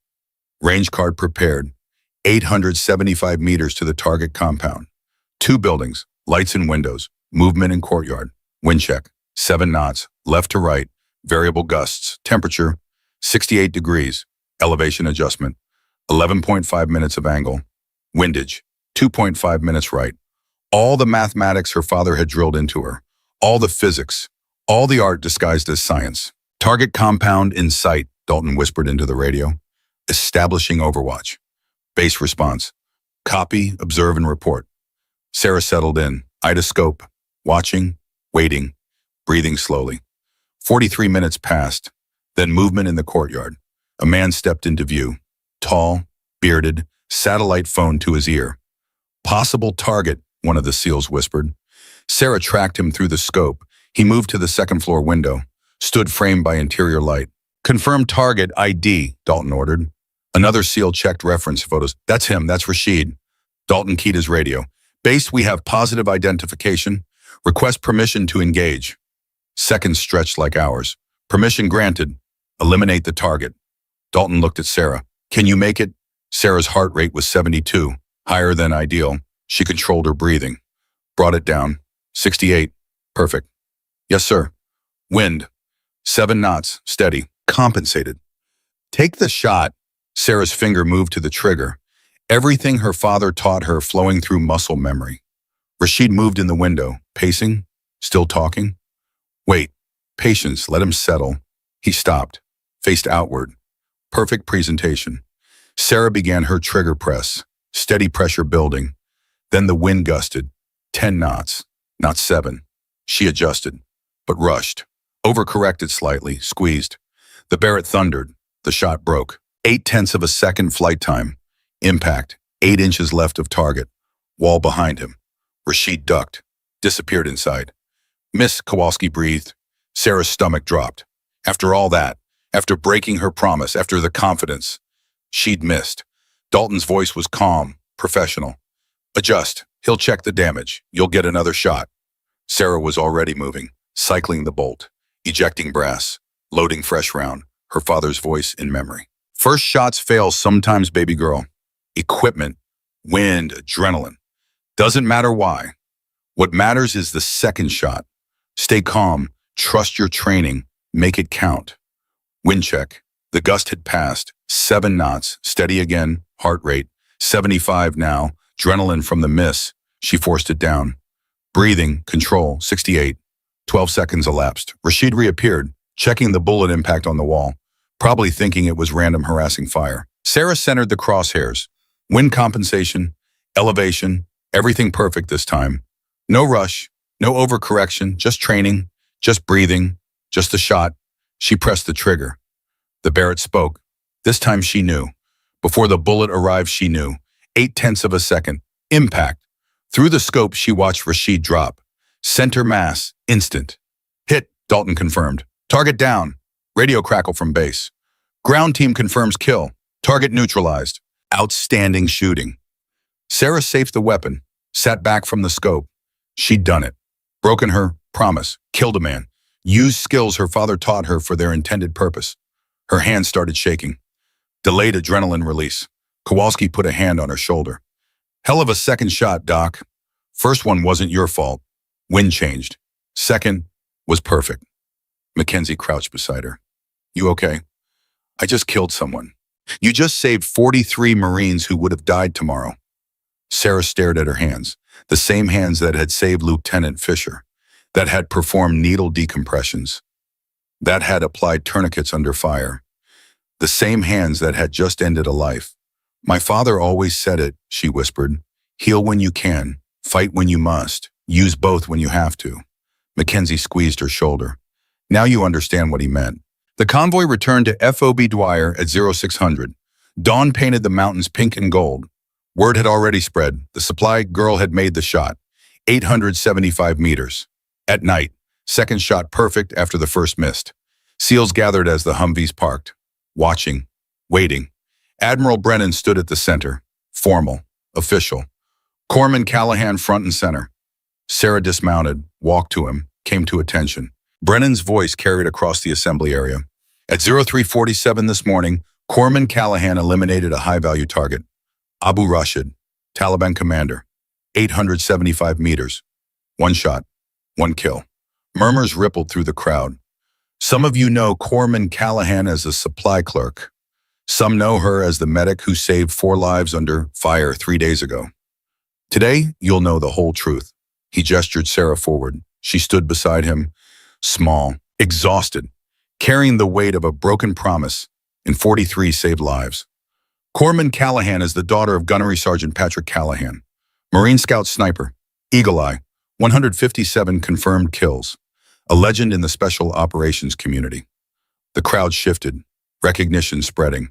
Range card prepared. 875 meters to the target compound. 2 buildings, lights and windows, movement in courtyard. Wind check, 7 knots, left to right, variable gusts, temperature, 68 degrees, elevation adjustment, 11.5 minutes of angle, windage, 2.5 minutes right. All the mathematics her father had drilled into her, all the physics, all the art disguised as science. Target compound in sight, Dalton whispered into the radio. Establishing overwatch. Base response. Copy, observe, and report. Sarah settled in, idoscope, watching, waiting, breathing slowly. 43 minutes passed, then movement in the courtyard. A man stepped into view. Tall, bearded, satellite phone to his ear. Possible target, one of the SEALs whispered. Sarah tracked him through the scope. He moved to the second-floor window, stood framed by interior light. Confirm target ID, Dalton ordered. Another SEAL checked reference photos. That's him, that's Rashid. Dalton keyed his radio. Base, we have positive identification. Request permission to engage. Seconds stretched like hours. Permission granted. Eliminate the target. Dalton looked at Sarah. Can you make it? Sarah's heart rate was 72, higher than ideal. She controlled her breathing. Brought it down. 68. Perfect. Yes, sir. Wind. 7 knots. Steady. Compensated. Take the shot. Sarah's finger moved to the trigger. Everything her father taught her flowing through muscle memory. Rashid moved in the window, pacing, still talking. Wait. Patience. Let him settle. He stopped, faced outward. Perfect presentation. Sarah began her trigger press, steady pressure building. Then the wind gusted. 10 knots, not 7. She adjusted, but rushed. Overcorrected slightly, squeezed. The Barrett thundered. The shot broke. 0.8 of a second flight time. Impact. 8 inches left of target. Wall behind him. Rashid ducked. Disappeared inside. Miss, Kowalski breathed. Sarah's stomach dropped. After all that, after breaking her promise, after the confidence, she'd missed. Dalton's voice was calm, professional. Adjust. He'll check the damage. You'll get another shot. Sarah was already moving, cycling the bolt, ejecting brass, loading fresh round, her father's voice in memory. First shots fail sometimes, baby girl. Equipment, wind, adrenaline. Doesn't matter why. What matters is the second shot. Stay calm, trust your training, make it count. Wind check. The gust had passed. 7 knots, steady again, heart rate. 75 now, adrenaline from the miss. She forced it down. Breathing, control, 68. 12 seconds elapsed. Rashid reappeared, checking the bullet impact on the wall, probably thinking it was random harassing fire. Sarah centered the crosshairs. Wind compensation, elevation, everything perfect this time. No rush, no overcorrection, just training, just breathing, just a shot. She pressed the trigger. The Barrett spoke. This time she knew. Before the bullet arrived, she knew. 0.8 of a second. Impact. Through the scope, she watched Rashid drop. Center mass, instant. Hit, Dalton confirmed. Target down. Radio crackle from base. Ground team confirms kill. Target neutralized. Outstanding shooting. Sarah safed the weapon, sat back from the scope. She'd done it. Broken her promise. Killed a man. Used skills her father taught her for their intended purpose. Her hands started shaking. Delayed adrenaline release. Kowalski put a hand on her shoulder. Hell of a second shot, Doc. First one wasn't your fault. Wind changed. Second was perfect. Mackenzie crouched beside her. You okay? I just killed someone. You just saved 43 Marines who would have died tomorrow. Sarah stared at her hands, the same hands that had saved Lieutenant Fisher, that had performed needle decompressions, that had applied tourniquets under fire, the same hands that had just ended a life. My father always said it, she whispered. Heal when you can, fight when you must, use both when you have to. Mackenzie squeezed her shoulder. Now you understand what he meant. The convoy returned to FOB Dwyer at 0600. Dawn painted the mountains pink and gold. Word had already spread. The supply girl had made the shot. 875 meters. At night, second shot perfect after the first missed. SEALs gathered as the Humvees parked. Watching, waiting. Admiral Brennan stood at the center. Formal, official. Corpsman Callahan front and center. Sarah dismounted, walked to him, came to attention. Brennan's voice carried across the assembly area. At 0347 this morning, Corpsman Callahan eliminated a high-value target. Abu Rashid, Taliban commander. 875 meters. One shot, one kill. Murmurs rippled through the crowd. Some of you know Corpsman Callahan as a supply clerk. Some know her as the medic who saved 4 lives under fire 3 days ago. Today, you'll know the whole truth. He gestured Sarah forward. She stood beside him, small, exhausted, carrying the weight of a broken promise, and 43 saved lives. Corpsman Callahan is the daughter of Gunnery Sergeant Patrick Callahan, Marine Scout Sniper, Eagle Eye, 157 confirmed kills, a legend in the special operations community. The crowd shifted, recognition spreading.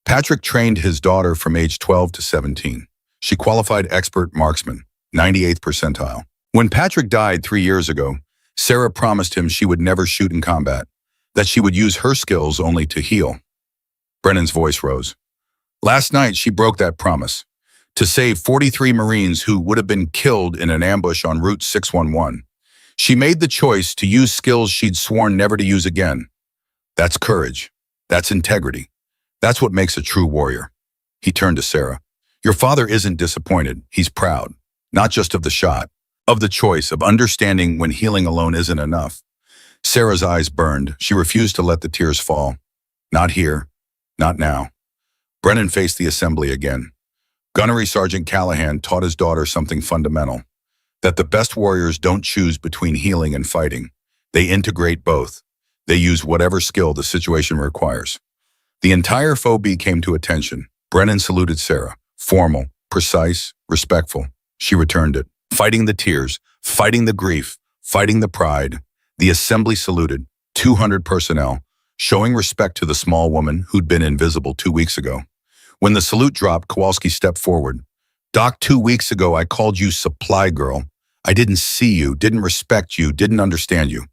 Patrick trained his daughter from age 12 to 17. She qualified expert marksman, 98th percentile. When Patrick died 3 years ago, Sarah promised him she would never shoot in combat, that she would use her skills only to heal. Brennan's voice rose. Last night, she broke that promise, to save 43 Marines who would have been killed in an ambush on Route 611. She made the choice to use skills she'd sworn never to use again. That's courage. That's integrity. That's what makes a true warrior. He turned to Sarah. Your father isn't disappointed. He's proud, not just of the shot, of the choice, of understanding when healing alone isn't enough. Sarah's eyes burned. She refused to let the tears fall. Not here. Not now. Brennan faced the assembly again. Gunnery Sergeant Callahan taught his daughter something fundamental, that the best warriors don't choose between healing and fighting. They integrate both. They use whatever skill the situation requires. The entire FOB came to attention. Brennan saluted Sarah. Formal, precise, respectful. She returned it. Fighting the tears, fighting the grief, fighting the pride. The assembly saluted. 200 personnel, showing respect to the small woman who'd been invisible 2 weeks ago. When the salute dropped, Kowalski stepped forward. Doc, 2 weeks ago, I called you supply girl. I didn't see you, didn't respect you, didn't understand you.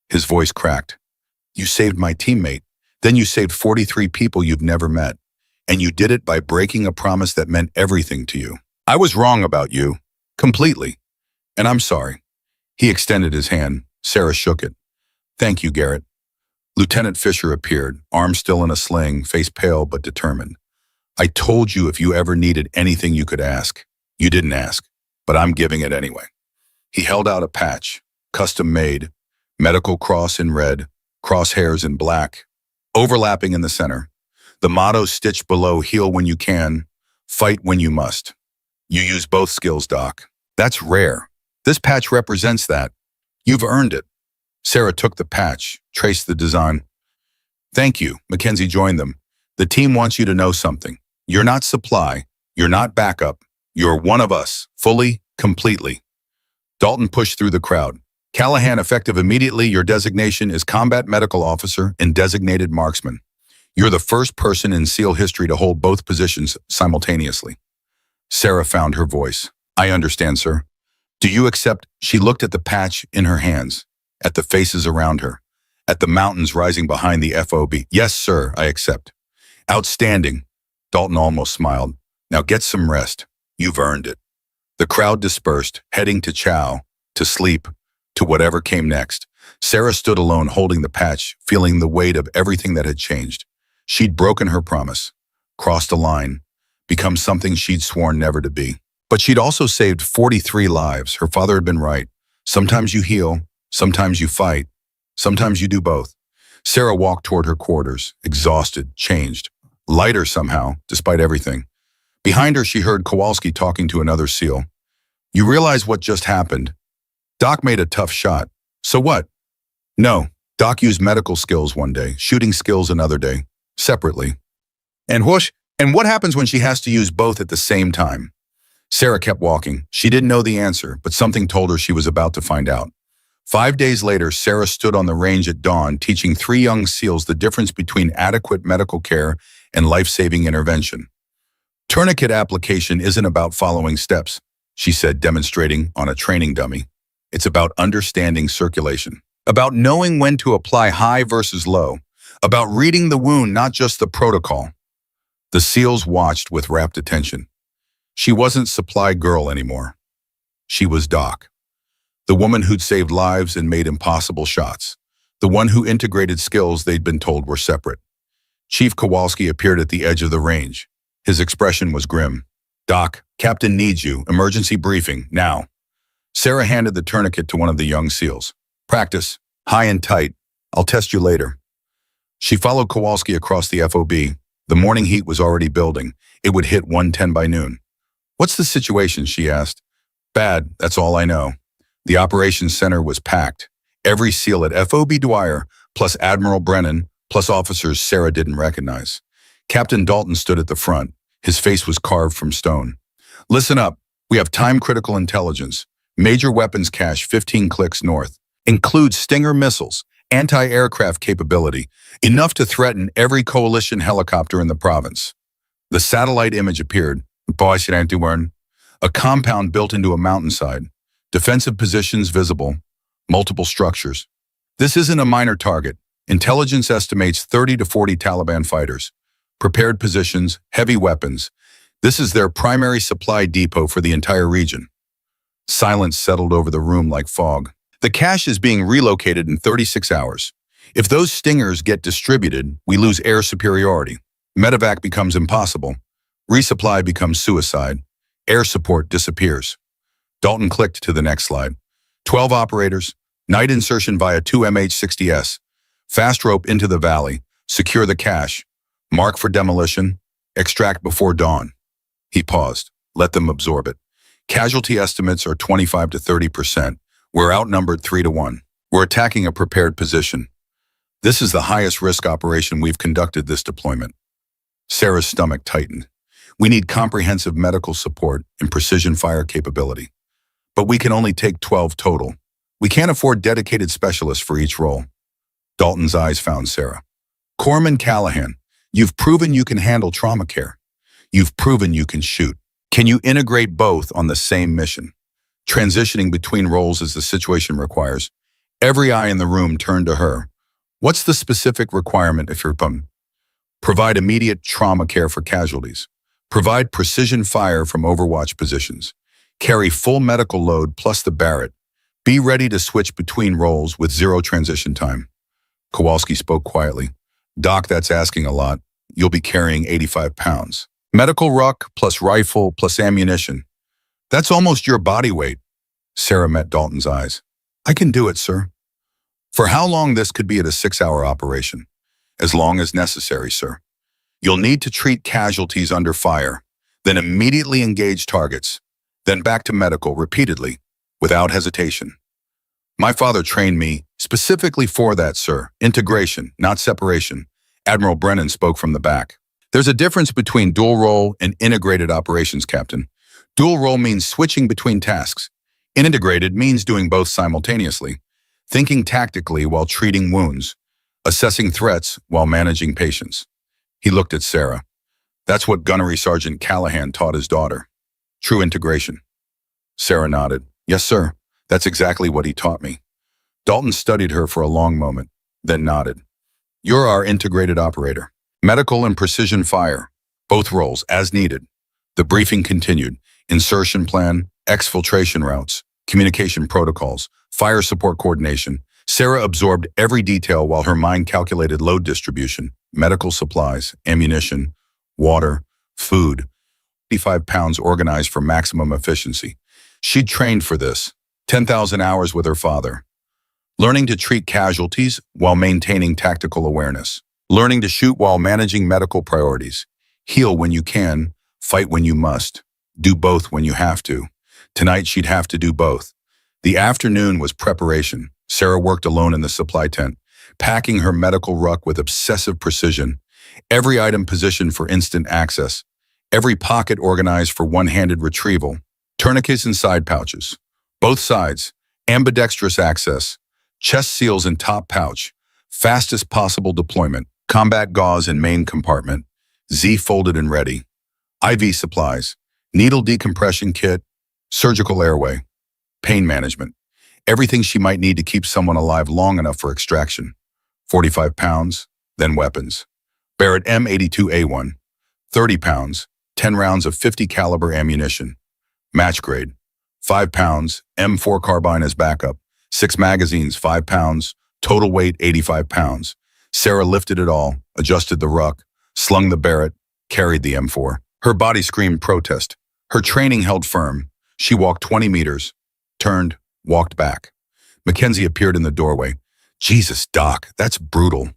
His voice cracked. You saved my teammate. Then you saved 43 people you've never met. And you did it by breaking a promise that meant everything to you. I was wrong about you. Completely. And I'm sorry. He extended his hand. Sarah shook it. Thank you, Garrett. Lieutenant Fisher appeared, arm still in a sling, face pale but determined. I told you if you ever needed anything you could ask. You didn't ask, but I'm giving it anyway. He held out a patch, custom made, medical cross in red, crosshairs in black, overlapping in the center. The motto stitched below, heal when you can, fight when you must. You use both skills, Doc. That's rare. This patch represents that. You've earned it. Sarah took the patch, traced the design. Thank you, Mackenzie joined them. The team wants you to know something. You're not supply, you're not backup. You're one of us, fully, completely. Dalton pushed through the crowd. Callahan, effective immediately, your designation is Combat Medical Officer and Designated Marksman. You're the first person in SEAL history to hold both positions simultaneously. Sarah found her voice. I understand, sir. Do you accept? She looked at the patch in her hands, at the faces around her, at the mountains rising behind the FOB. Yes, sir, I accept. Outstanding. Dalton almost smiled. Now get some rest. You've earned it. The crowd dispersed, heading to chow, to sleep, to whatever came next. Sarah stood alone holding the patch, feeling the weight of everything that had changed. She'd broken her promise, crossed a line, become something she'd sworn never to be. But she'd also saved 43 lives. Her father had been right. Sometimes you heal, sometimes you fight, sometimes you do both. Sarah walked toward her quarters, exhausted, changed, lighter somehow, despite everything. Behind her, she heard Kowalski talking to another SEAL. You realize what just happened? Doc made a tough shot. So what? No, Doc used medical skills one day, shooting skills another day, separately. And whoosh, and what happens when she has to use both at the same time? Sarah kept walking. She didn't know the answer, but something told her she was about to find out. 5 days later, Sarah stood on the range at dawn, teaching 3 young SEALs the difference between adequate medical care and life-saving intervention. Tourniquet application isn't about following steps, she said, demonstrating on a training dummy. It's about understanding circulation, about knowing when to apply high versus low, about reading the wound, not just the protocol. The SEALs watched with rapt attention. She wasn't supply girl anymore. She was Doc, the woman who'd saved lives and made impossible shots, the one who integrated skills they'd been told were separate. Chief Kowalski appeared at the edge of the range. His expression was grim. Doc, Captain needs you. Emergency briefing, now. Sarah handed the tourniquet to one of the young SEALs. Practice, high and tight. I'll test you later. She followed Kowalski across the FOB. The morning heat was already building. It would hit 1:10 by noon. What's the situation, she asked. Bad, that's all I know. The operations center was packed. Every SEAL at FOB Dwyer, plus Admiral Brennan, plus officers Sarah didn't recognize. Captain Dalton stood at the front. His face was carved from stone. Listen up. We have time-critical intelligence. Major weapons cache 15 clicks north. Includes Stinger missiles, anti-aircraft capability, enough to threaten every coalition helicopter in the province. The satellite image appeared. A compound built into a mountainside. Defensive positions visible. Multiple structures. This isn't a minor target. Intelligence estimates 30 to 40 Taliban fighters. Prepared positions, heavy weapons. This is their primary supply depot for the entire region. Silence settled over the room like fog. The cache is being relocated in 36 hours. If those Stingers get distributed, we lose air superiority. Medevac becomes impossible. Resupply becomes suicide. Air support disappears. Dalton clicked to the next slide. 12 operators, night insertion via 2 MH-60S. Fast rope into the valley, secure the cache. Mark for demolition, extract before dawn. He paused. Let them absorb it. Casualty estimates are 25 to 30%. We're outnumbered 3 to 1. We're attacking a prepared position. This is the highest risk operation we've conducted this deployment. Sarah's stomach tightened. We need comprehensive medical support and precision fire capability. But we can only take 12 total. We can't afford dedicated specialists for each role. Dalton's eyes found Sarah. Corpsman Callahan, you've proven you can handle trauma care. You've proven you can shoot. Can you integrate both on the same mission? Transitioning between roles as the situation requires. Every eye in the room turned to her. What's the specific requirement if you're Provide immediate trauma care for casualties. Provide precision fire from overwatch positions. Carry full medical load plus the Barrett. Be ready to switch between roles with zero transition time. Kowalski spoke quietly. Doc, that's asking a lot. You'll be carrying 85 pounds. Medical ruck plus rifle plus ammunition. That's almost your body weight. Sarah met Dalton's eyes. I can do it, sir. For how long this could be at a 6-hour operation? As long as necessary, sir. You'll need to treat casualties under fire, then immediately engage targets, then back to medical repeatedly, without hesitation. My father trained me specifically for that, sir. Integration, not separation. Admiral Brennan spoke from the back. There's a difference between dual role and integrated operations, Captain. Dual role means switching between tasks. Integrated means doing both simultaneously, thinking tactically while treating wounds, assessing threats while managing patients. He looked at Sarah. That's what Gunnery Sergeant Callahan taught his daughter. True integration. Sarah nodded. Yes, sir. That's exactly what he taught me. Dalton studied her for a long moment, then nodded. You're our integrated operator. Medical and precision fire. Both roles, as needed. The briefing continued. Insertion plan, exfiltration routes, communication protocols, fire support coordination. Sarah absorbed every detail while her mind calculated load distribution, medical supplies, ammunition, water, food. 85 pounds organized for maximum efficiency. She'd trained for this. 10,000 hours with her father. Learning to treat casualties while maintaining tactical awareness. Learning to shoot while managing medical priorities. Heal when you can, fight when you must. Do both when you have to. Tonight she'd have to do both. The afternoon was preparation. Sarah worked alone in the supply tent, packing her medical ruck with obsessive precision. Every item positioned for instant access. Every pocket organized for one-handed retrieval. Tourniquets and side pouches. Both sides. Ambidextrous access. Chest seals in top pouch. Fastest possible deployment. Combat gauze in main compartment. Z folded and ready. IV supplies. Needle decompression kit. Surgical airway. Pain management. Everything she might need to keep someone alive long enough for extraction. 45 pounds, then weapons. Barrett M82A1. 30 pounds, 10 rounds of 50 caliber ammunition. Match grade. 5 pounds, M4 carbine as backup. 6 magazines, 5 pounds, total weight 85 pounds. Sarah lifted it all, adjusted the ruck, slung the Barrett, carried the M4. Her body screamed protest. Her training held firm. She walked 20 meters, turned, walked back. Mackenzie appeared in the doorway. Jesus, Doc, that's brutal.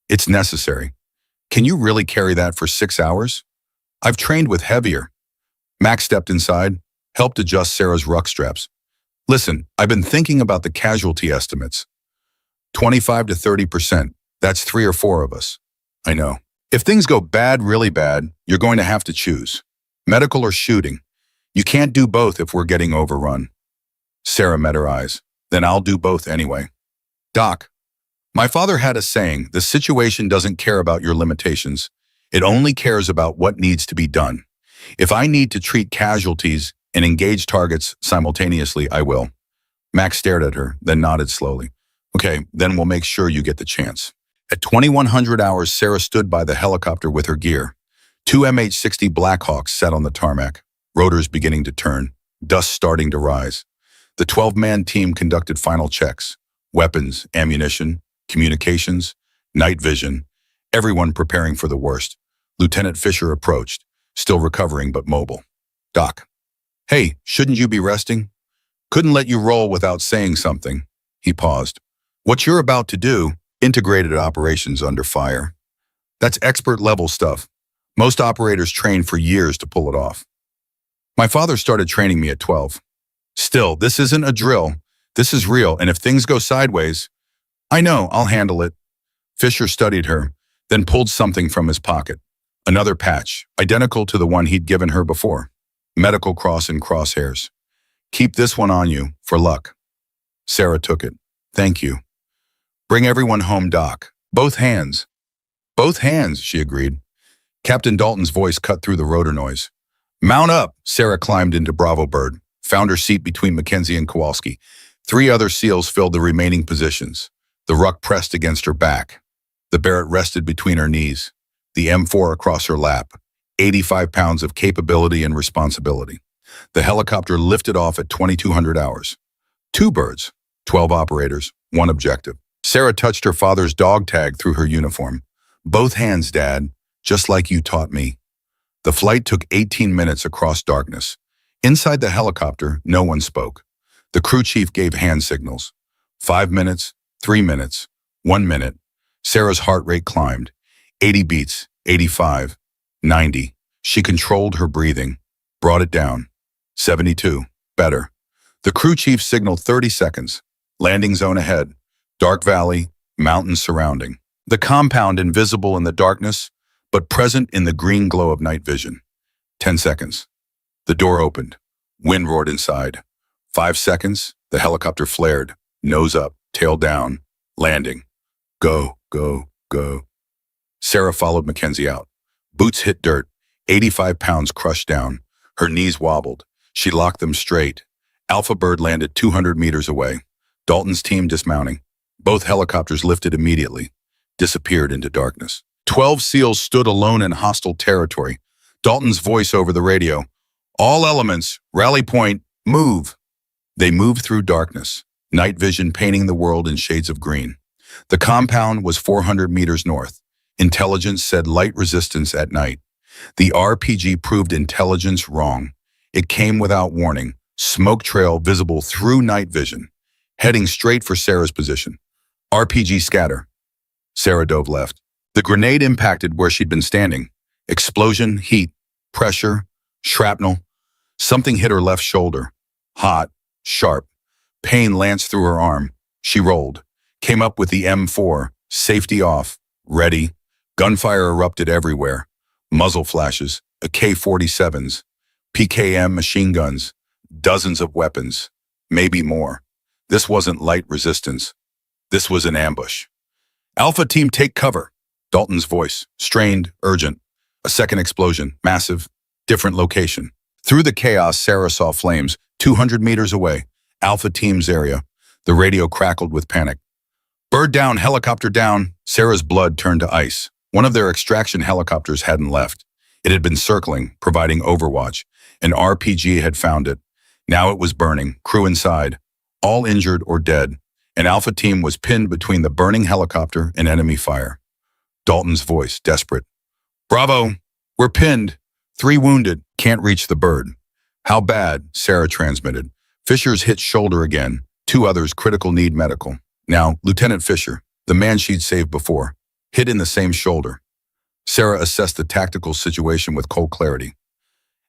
It's necessary. Can you really carry that for 6 hours? I've trained with heavier. Max stepped inside, helped adjust Sarah's ruck straps. Listen, I've been thinking about the casualty estimates. 25 to 30%. That's 3 or 4 of us. I know. If things go bad, really bad, you're going to have to choose. Medical or shooting. You can't do both if we're getting overrun. Sarah met her eyes. Then I'll do both anyway. Doc, my father had a saying, the situation doesn't care about your limitations. It only cares about what needs to be done. If I need to treat casualties and engage targets simultaneously, I will. Max stared at her, then nodded slowly. Okay, then we'll make sure you get the chance. At 2100 hours, Sarah stood by the helicopter with her gear. 2 MH-60 Blackhawks sat on the tarmac, rotors beginning to turn, dust starting to rise. The 12-man team conducted final checks. Weapons, ammunition, communications, night vision, everyone preparing for the worst. Lieutenant Fisher approached, still recovering but mobile. Doc. Hey, shouldn't you be resting? Couldn't let you roll without saying something. He paused. What you're about to do, integrated operations under fire. That's expert-level stuff. Most operators train for years to pull it off. My father started training me at 12. Still, this isn't a drill. This is real, and if things go sideways, I know, I'll handle it. Fisher studied her, then pulled something from his pocket. Another patch, identical to the one he'd given her before. Medical cross and crosshairs. Keep this one on you, for luck. Sarah took it. Thank you. Bring everyone home, Doc. Both hands. Both hands, she agreed. Captain Dalton's voice cut through the rotor noise. Mount up! Sarah climbed into Bravo Bird, found her seat between Mackenzie and Kowalski. 3 other SEALs filled the remaining positions. The ruck pressed against her back. The Barrett rested between her knees. The M4 across her lap. 85 pounds of capability and responsibility. The helicopter lifted off at 2200 hours. 2 birds, 12 operators, 1 objective. Sarah touched her father's dog tag through her uniform. Both hands, Dad, just like you taught me. The flight took 18 minutes across darkness. Inside the helicopter, no one spoke. The crew chief gave hand signals. 5 minutes, 3 minutes, 1 minute. Sarah's heart rate climbed. 80 beats, 85, 90. She controlled her breathing, brought it down. 72, better. The crew chief signaled 30 seconds. Landing zone ahead. Dark valley, mountains surrounding. The compound invisible in the darkness, but present in the green glow of night vision. 10 seconds. The door opened. Wind roared inside. 5 seconds, the helicopter flared. Nose up, tail down. Landing. Go, go, go. Sarah followed Mackenzie out. Boots hit dirt. 85 pounds crushed down. Her knees wobbled. She locked them straight. Alpha Bird landed 200 meters away. Dalton's team dismounting. Both helicopters lifted immediately. Disappeared into darkness. 12 SEALs stood alone in hostile territory. Dalton's voice over the radio. All elements, rally point, move. They moved through darkness, night vision painting the world in shades of green. The compound was 400 meters north. Intelligence said light resistance at night. The RPG proved intelligence wrong. It came without warning, smoke trail visible through night vision. Heading straight for Sarah's position. RPG scatter. Sarah dove left. The grenade impacted where she'd been standing. Explosion, heat, pressure, shrapnel. Something hit her left shoulder. Hot, sharp. Pain lanced through her arm. She rolled. Came up with the M4, safety off, ready. Gunfire erupted everywhere. Muzzle flashes, AK-47s, PKM machine guns, dozens of weapons, maybe more. This wasn't light resistance. This was an ambush. Alpha team, take cover. Dalton's voice, strained, urgent. A second explosion, massive, different location. Through the chaos, Sarah saw flames, 200 meters away. Alpha team's area. The radio crackled with panic. Bird down, helicopter down. Sarah's blood turned to ice. One of their extraction helicopters hadn't left. It had been circling, providing overwatch. An RPG had found it. Now it was burning, crew inside, all injured or dead. An Alpha team was pinned between the burning helicopter and enemy fire. Dalton's voice, desperate. Bravo, we're pinned. 3 wounded, can't reach the bird. How bad? Sarah transmitted. Fisher's hit shoulder again. 2 others critical need medical. Now, Lieutenant Fisher, the man she'd saved before, hit in the same shoulder. Sarah assessed the tactical situation with cold clarity.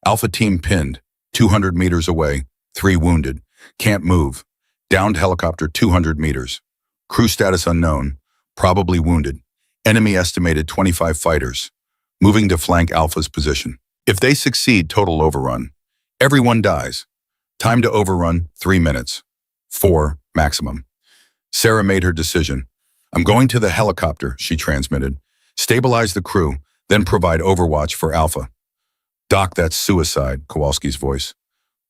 Alpha team pinned, 200 meters away, 3 wounded, can't move. Downed helicopter 200 meters. Crew status unknown, probably wounded. Enemy estimated 25 fighters. Moving to flank Alpha's position. If they succeed, total overrun. Everyone dies. Time to overrun, 3 minutes. 4, maximum. Sarah made her decision. I'm going to the helicopter, she transmitted. Stabilize the crew, then provide overwatch for Alpha. Doc, that's suicide, Kowalski's voice.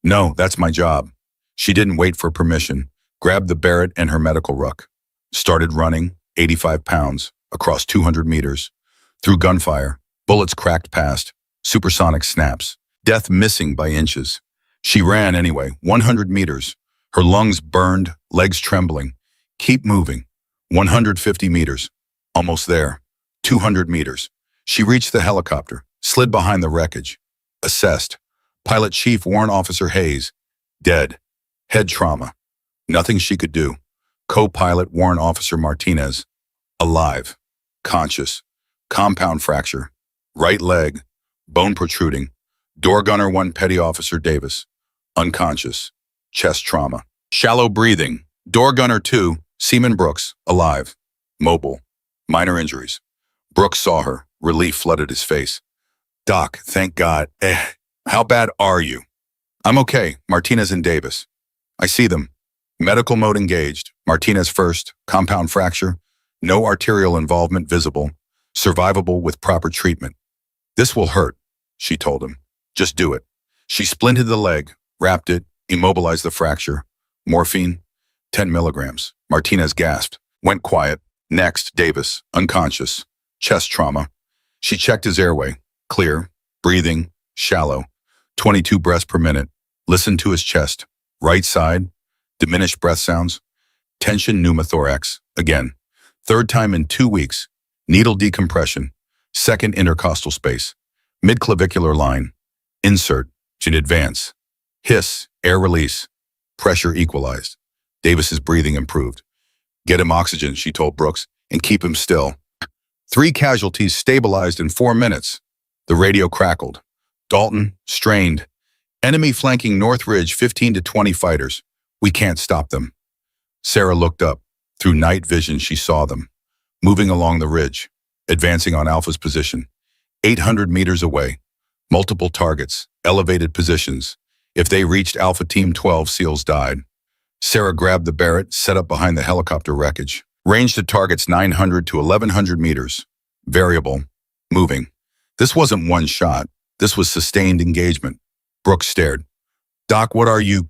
No, that's my job. She didn't wait for permission, grabbed the Barrett and her medical ruck. Started running, 85 pounds, across 200 meters. Through gunfire, bullets cracked past, supersonic snaps, death missing by inches. She ran anyway, 100 meters. Her lungs burned, legs trembling. Keep moving. 150 meters. Almost there. 200 meters. She reached the helicopter, slid behind the wreckage. Assessed. Pilot Chief Warrant Officer Hayes. Dead. Head trauma. Nothing she could do. Co-pilot Warrant Officer Martinez. Alive. Conscious. Compound fracture. Right leg. Bone protruding. Door gunner 1 Petty Officer Davis. Unconscious. Chest trauma. Shallow breathing. Door gunner 2 Seaman Brooks. Alive. Mobile. Minor injuries. Brooks saw her. Relief flooded his face. Doc, thank God. How bad are you? I'm okay. Martinez and Davis. I see them. Medical mode engaged. Martinez first. Compound fracture. No arterial involvement visible. Survivable with proper treatment. This will hurt, she told him. Just do it. She splinted the leg, wrapped it, immobilized the fracture. Morphine, 10 milligrams. Martinez gasped. Went quiet. Next, Davis, unconscious. Chest trauma. She checked his airway. Clear. Breathing. Shallow. 22 breaths per minute. Listened to his chest. Right side. Diminished breath sounds. Tension pneumothorax, again. Third time in 2 weeks. Needle decompression. Second intercostal space. Midclavicular line. Insert. In advance. Hiss. Air release. Pressure equalized. Davis's breathing improved. Get him oxygen, she told Brooks, and keep him still. 3 casualties stabilized in 4 minutes. The radio crackled. Dalton, strained. Enemy flanking North Ridge, 15 to 20 fighters. We can't stop them. Sarah looked up. Through night vision, she saw them. Moving along the ridge. Advancing on Alpha's position. 800 meters away. Multiple targets. Elevated positions. If they reached Alpha Team 12, SEALs died. Sarah grabbed the Barrett, set up behind the helicopter wreckage. Range to targets 900 to 1100 meters. Variable. Moving. This wasn't one shot. This was sustained engagement. Brooks stared. Doc, what are you?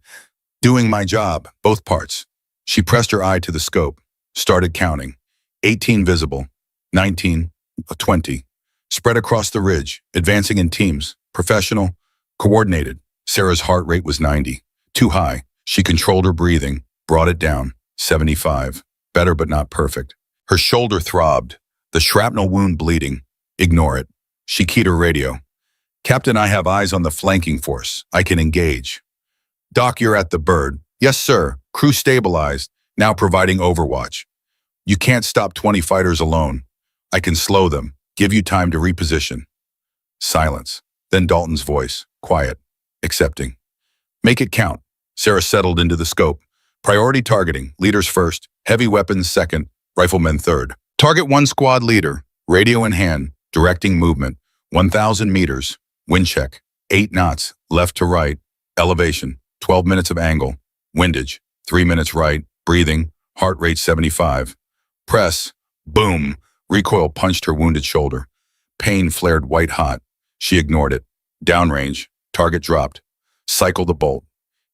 Doing my job. Both parts. She pressed her eye to the scope. Started counting. 18 visible. 19. 20. Spread across the ridge. Advancing in teams. Professional. Coordinated. Sarah's heart rate was 90. Too high. She controlled her breathing. Brought it down. 75. Better but not perfect. Her shoulder throbbed. The shrapnel wound bleeding. Ignore it. She keyed her radio. Captain, I have eyes on the flanking force. I can engage. Doc, you're at the bird. Yes, sir. Crew stabilized. Now providing overwatch. You can't stop 20 fighters alone. I can slow them. Give you time to reposition. Silence. Then Dalton's voice. Quiet. Accepting. Make it count. Sarah settled into the scope. Priority targeting. Leaders first. Heavy weapons second. Riflemen third. Target 1 squad leader. Radio in hand. Directing movement. 1,000 meters. Wind check. 8 knots. Left to right. Elevation. 12 minutes of angle. Windage. 3 minutes right. Breathing. Heart rate 75. Press. Boom. Recoil punched her wounded shoulder. Pain flared white hot. She ignored it. Downrange. Target dropped. Cycle the bolt.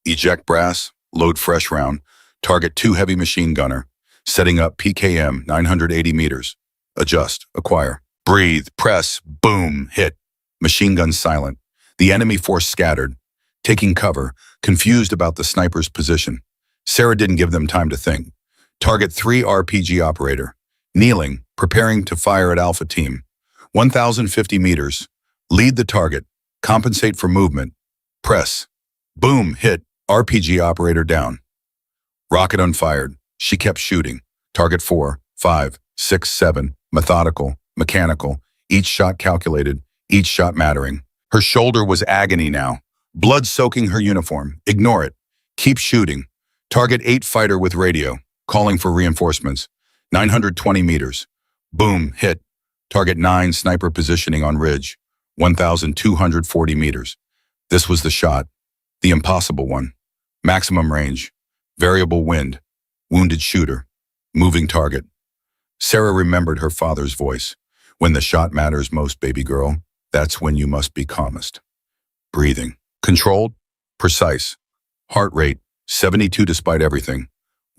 Eject brass. Load fresh round. Target 2 heavy machine gunner. Setting up PKM 980 meters. Adjust. Acquire. Breathe. Press. Boom. Hit. Machine gun silent. The enemy force scattered. Taking cover. Confused about the sniper's position. Sarah didn't give them time to think. Target 3 RPG operator. Kneeling. Preparing to fire at Alpha Team. 1,050 meters. Lead the target. Compensate for movement. Press. Boom. Hit. RPG operator down. Rocket unfired. She kept shooting. Target 4, 5, 6, 7. Methodical. Mechanical. Each shot calculated. Each shot mattering. Her shoulder was agony now. Blood soaking her uniform. Ignore it. Keep shooting. Target 8 fighter with radio. Calling for reinforcements. 920 meters. Boom. Hit. Target 9 sniper positioning on ridge. 1,240 meters. This was the shot. The impossible one. Maximum range. Variable wind. Wounded shooter. Moving target. Sarah remembered her father's voice. When the shot matters most, baby girl, that's when you must be calmest. Breathing. Controlled. Precise. Heart rate. 72 despite everything.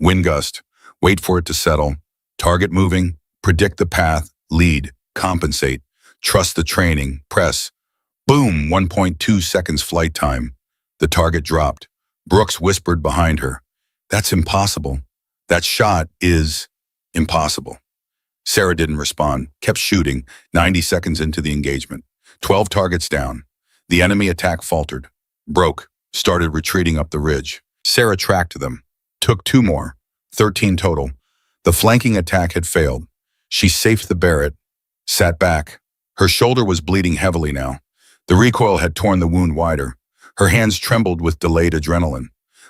Wind gust. Wait for it to settle. Target moving. Predict the path. Lead. Compensate. Trust the training. Press. Boom. 1.2 seconds flight time. The target dropped. Brooks whispered behind her. That's impossible. That shot is impossible. Sarah didn't respond, kept shooting, 90 seconds into the engagement. 12 targets down. The enemy attack faltered, broke, started retreating up the ridge. Sarah tracked them, took 2 more, 13 total. The flanking attack had failed. She safed the Barrett, sat back. Her shoulder was bleeding heavily now. The recoil had torn the wound wider. Her hands trembled with delayed adrenaline.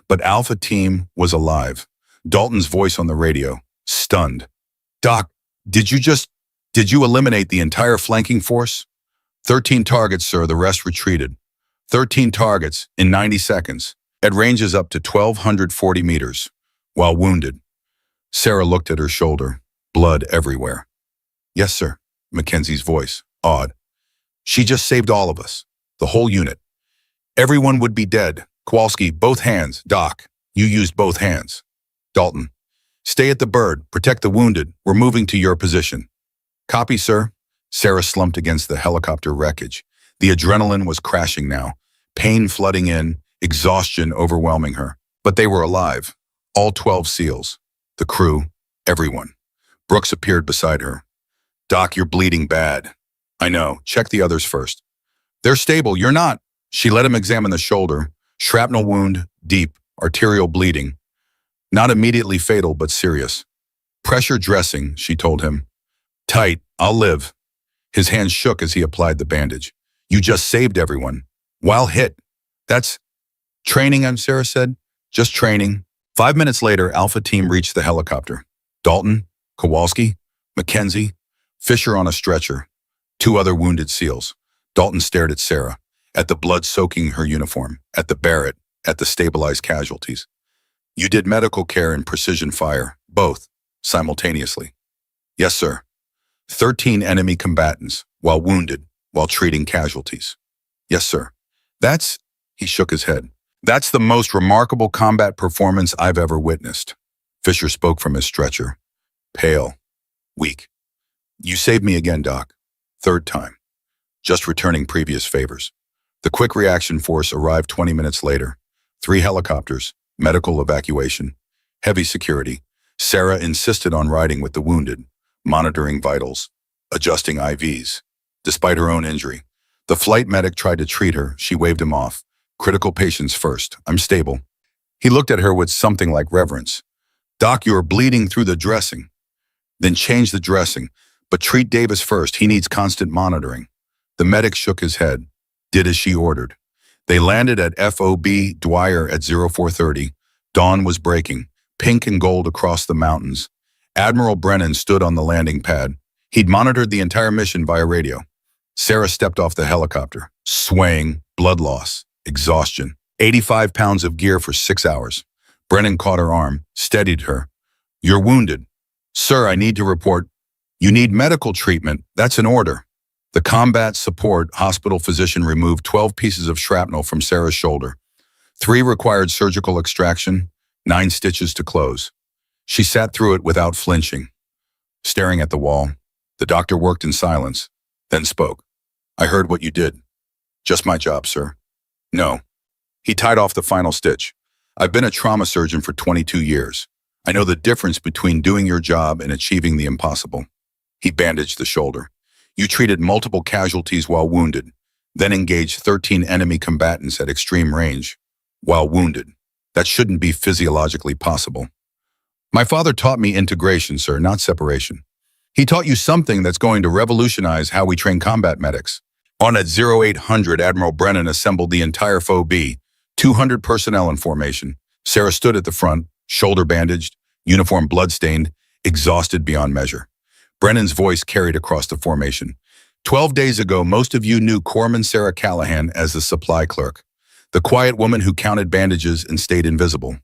But Alpha Team was alive. Dalton's voice on the radio, stunned. Doc, did you eliminate the entire flanking force? 13 targets, sir, the rest retreated. 13 targets in 90 seconds, at ranges up to 1,240 meters, while wounded. Sarah looked at her shoulder, blood everywhere. Yes, sir, Mackenzie's voice, awed. She just saved all of us, the whole unit. Everyone would be dead. Kowalski, both hands. Doc, you used both hands. Dalton, stay at the bird, protect the wounded. We're moving to your position. Copy, sir. Sarah slumped against the helicopter wreckage. The adrenaline was crashing now, pain flooding in, exhaustion overwhelming her. But they were alive, all 12 SEALs. The crew, everyone. Brooks appeared beside her. Doc, you're bleeding bad. I know. Check the others first. They're stable. You're not. She let him examine the shoulder. Shrapnel wound, deep, arterial bleeding. Not immediately fatal, but serious. Pressure dressing, she told him. Tight. I'll live. His hands shook as he applied the bandage. You just saved everyone. While hit. That's training, Sarah said. Just training. 5 minutes later, Alpha Team reached the helicopter. Dalton, Kowalski, Mackenzie, Fisher on a stretcher. 2 other wounded SEALs. Dalton stared at Sarah, at the blood soaking her uniform, at the Barrett, at the stabilized casualties. You did medical care and precision fire, both, simultaneously. Yes, sir. 13 enemy combatants, while wounded, while treating casualties. Yes, sir. He shook his head. That's the most remarkable combat performance I've ever witnessed. Fisher spoke from his stretcher. Pale. Weak. You saved me again, Doc. 3rd time. Just returning previous favors. The quick reaction force arrived 20 minutes later. 3 helicopters, medical evacuation, heavy security. Sarah insisted on riding with the wounded, monitoring vitals, adjusting IVs. Despite her own injury, the flight medic tried to treat her. She waved him off. Critical patients first. I'm stable. He looked at her with something like reverence. Doc, you are bleeding through the dressing. Then change the dressing, but treat Davis first. He needs constant monitoring. The medic shook his head, did as she ordered. They landed at FOB Dwyer at 0430. Dawn was breaking, pink and gold across the mountains. Admiral Brennan stood on the landing pad. He'd monitored the entire mission via radio. Sarah stepped off the helicopter, swaying, blood loss, exhaustion. 85 pounds of gear for 6 hours. Brennan caught her arm, steadied her. You're wounded. Sir, I need to report. You need medical treatment. That's an order. The combat support hospital physician removed 12 pieces of shrapnel from Sarah's shoulder. 3 required surgical extraction, 9 stitches to close. She sat through it without flinching. Staring at the wall, the doctor worked in silence, then spoke. I heard what you did. Just my job, sir. No. He tied off the final stitch. I've been a trauma surgeon for 22 years. I know the difference between doing your job and achieving the impossible. He bandaged the shoulder. You treated multiple casualties while wounded, then engaged 13 enemy combatants at extreme range, while wounded. That shouldn't be physiologically possible. My father taught me integration, sir, not separation. He taught you something that's going to revolutionize how we train combat medics. On at 0800, Admiral Brennan assembled the entire FOB, 200 personnel in formation. Sarah stood at the front, shoulder bandaged, uniform bloodstained, exhausted beyond measure. Brennan's voice carried across the formation. 12 days ago, most of you knew Corpsman Sarah Callahan as the supply clerk, the quiet woman who counted bandages and stayed invisible.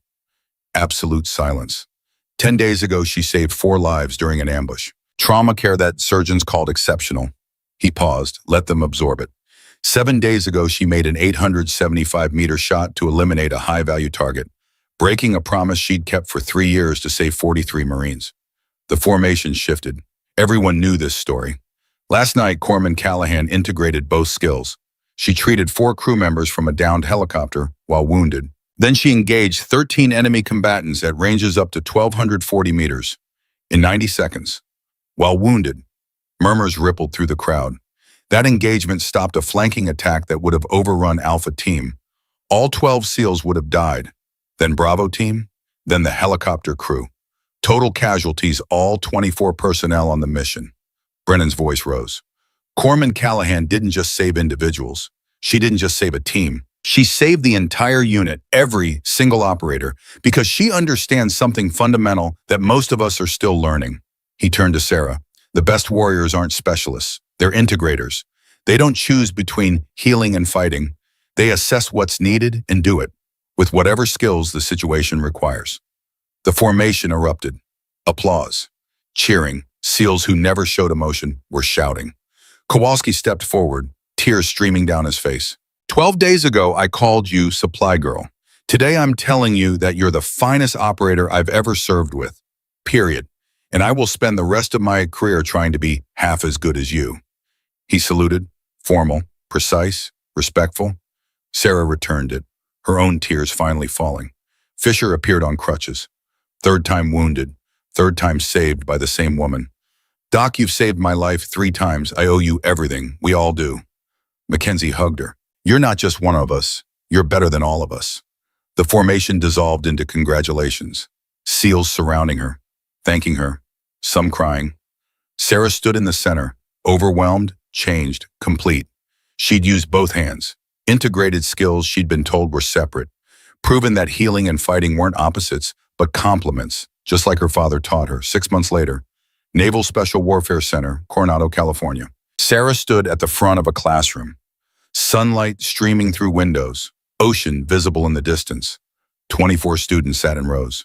Absolute silence. 10 days ago, she saved 4 lives during an ambush. Trauma care that surgeons called exceptional. He paused, let them absorb it. 7 days ago, she made an 875-meter shot to eliminate a high-value target, breaking a promise she'd kept for 3 years to save 43 Marines. The formation shifted. Everyone knew this story. Last night, Corpsman Callahan integrated both skills. She treated 4 crew members from a downed helicopter while wounded. Then she engaged 13 enemy combatants at ranges up to 1,240 meters in 90 seconds. While wounded, murmurs rippled through the crowd. That engagement stopped a flanking attack that would have overrun Alpha Team. All 12 SEALs would have died. Then Bravo Team, then the helicopter crew. Total casualties, all 24 personnel on the mission. Brennan's voice rose. Corpsman Callahan didn't just save individuals. She didn't just save a team. She saved the entire unit, every single operator, because she understands something fundamental that most of us are still learning. He turned to Sarah. The best warriors aren't specialists. They're integrators. They don't choose between healing and fighting. They assess what's needed and do it, with whatever skills the situation requires. The formation erupted. Applause. Cheering. SEALs who never showed emotion were shouting. Kowalski stepped forward, tears streaming down his face. 12 days ago, I called you Supply Girl. Today, I'm telling you that you're the finest operator I've ever served with. Period. And I will spend the rest of my career trying to be half as good as you. He saluted, formal, precise, respectful. Sarah returned it, her own tears finally falling. Fisher appeared on crutches. 3rd time wounded, Third time saved by the same woman. Doc, you've saved my life 3 times. I owe you everything. We all do. Mackenzie hugged her. You're not just one of us. You're better than all of us. The formation dissolved into congratulations. SEALs surrounding her, thanking her, some crying. Sarah stood in the center, overwhelmed, changed, complete. She'd used both hands, integrated skills she'd been told were separate, proven that healing and fighting weren't opposites, but complements, just like her father taught her. 6 months later, Naval Special Warfare Center, Coronado, California. Sarah stood at the front of a classroom. Sunlight streaming through windows, ocean visible in the distance. 24 students sat in rows.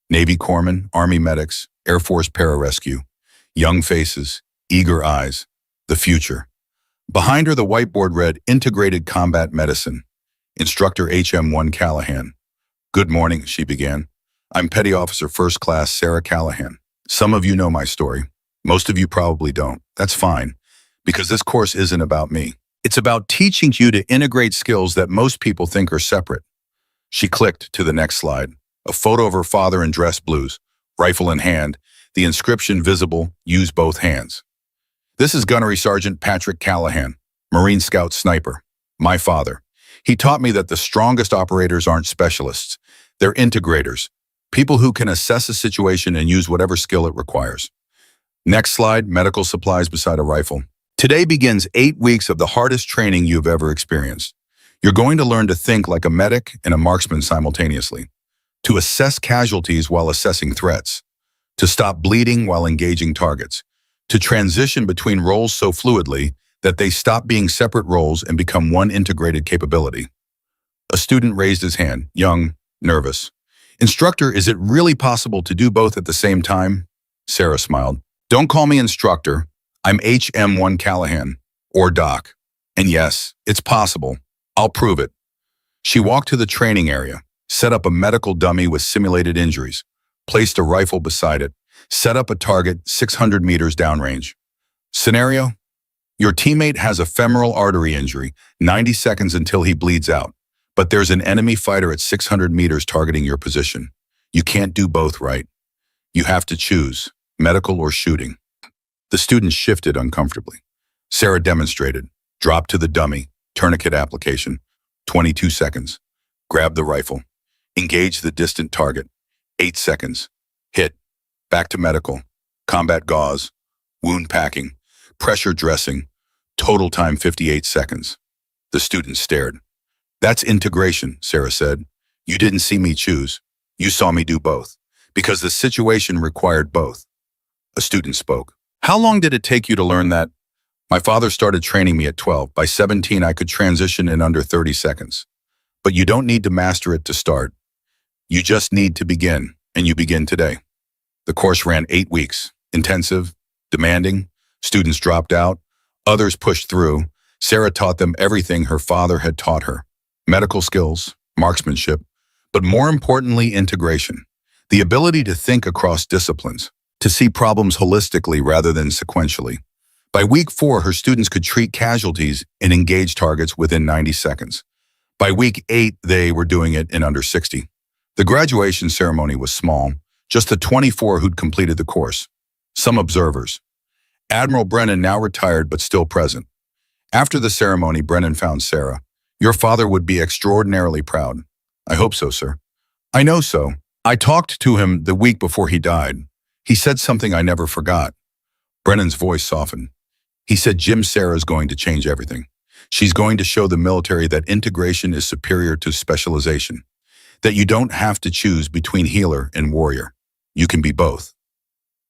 Navy corpsmen, Army medics, Air Force pararescue. Young faces, eager eyes. The future. Behind her, the whiteboard read Integrated Combat Medicine. Instructor HM1 Callahan. Good morning, she began. I'm Petty Officer First Class Sarah Callahan. Some of you know my story. Most of you probably don't. That's fine, because this course isn't about me. It's about teaching you to integrate skills that most people think are separate. She clicked to the next slide. A photo of her father in dress blues, rifle in hand, the inscription visible, use both hands. This is Gunnery Sergeant Patrick Callahan, Marine Scout Sniper, my father. He taught me that the strongest operators aren't specialists. They're integrators, people who can assess a situation and use whatever skill it requires. Next slide, medical supplies beside a rifle. Today begins 8 weeks of the hardest training you've ever experienced. You're going to learn to think like a medic and a marksman simultaneously, to assess casualties while assessing threats, to stop bleeding while engaging targets, to transition between roles so fluidly that they stop being separate roles and become one integrated capability. A student raised his hand, young, nervous. Instructor, is it really possible to do both at the same time? Sarah smiled. Don't call me instructor. I'm HM1 Callahan, or Doc. And yes, it's possible. I'll prove it. She walked to the training area, set up a medical dummy with simulated injuries, placed a rifle beside it, set up a target 600 meters downrange. Scenario? Your teammate has a femoral artery injury, 90 seconds until he bleeds out, but there's an enemy fighter at 600 meters targeting your position. You can't do both, right? You have to choose, medical or shooting. The student shifted uncomfortably. Sarah demonstrated. Drop to the dummy, tourniquet application, 22 seconds. Grab the rifle. Engage the distant target, 8 seconds. Hit. Back to medical. Combat gauze. Wound packing. Pressure dressing. Total time 58 seconds. The student stared. That's integration, Sarah said. You didn't see me choose. You saw me do both. Because the situation required both. A student spoke. How long did it take you to learn that? My father started training me at 12. By 17, I could transition in under 30 seconds. But you don't need to master it to start. You just need to begin, and you begin today. The course ran 8 weeks, intensive, demanding. Students dropped out. Others pushed through. Sarah taught them everything her father had taught her. Medical skills, marksmanship, but more importantly, integration. The ability to think across disciplines, to see problems holistically rather than sequentially. By week 4, her students could treat casualties and engage targets within 90 seconds. By week 8, they were doing it in under 60. The graduation ceremony was small, just the 24 who'd completed the course. Some observers. Admiral Brennan, now retired but still present. After the ceremony, Brennan found Sarah. Your father would be extraordinarily proud. I hope so, sir. I know so. I talked to him the week before he died. He said something I never forgot. Brennan's voice softened. He said Sarah's going to change everything. She's going to show the military that integration is superior to specialization, that you don't have to choose between healer and warrior. You can be both.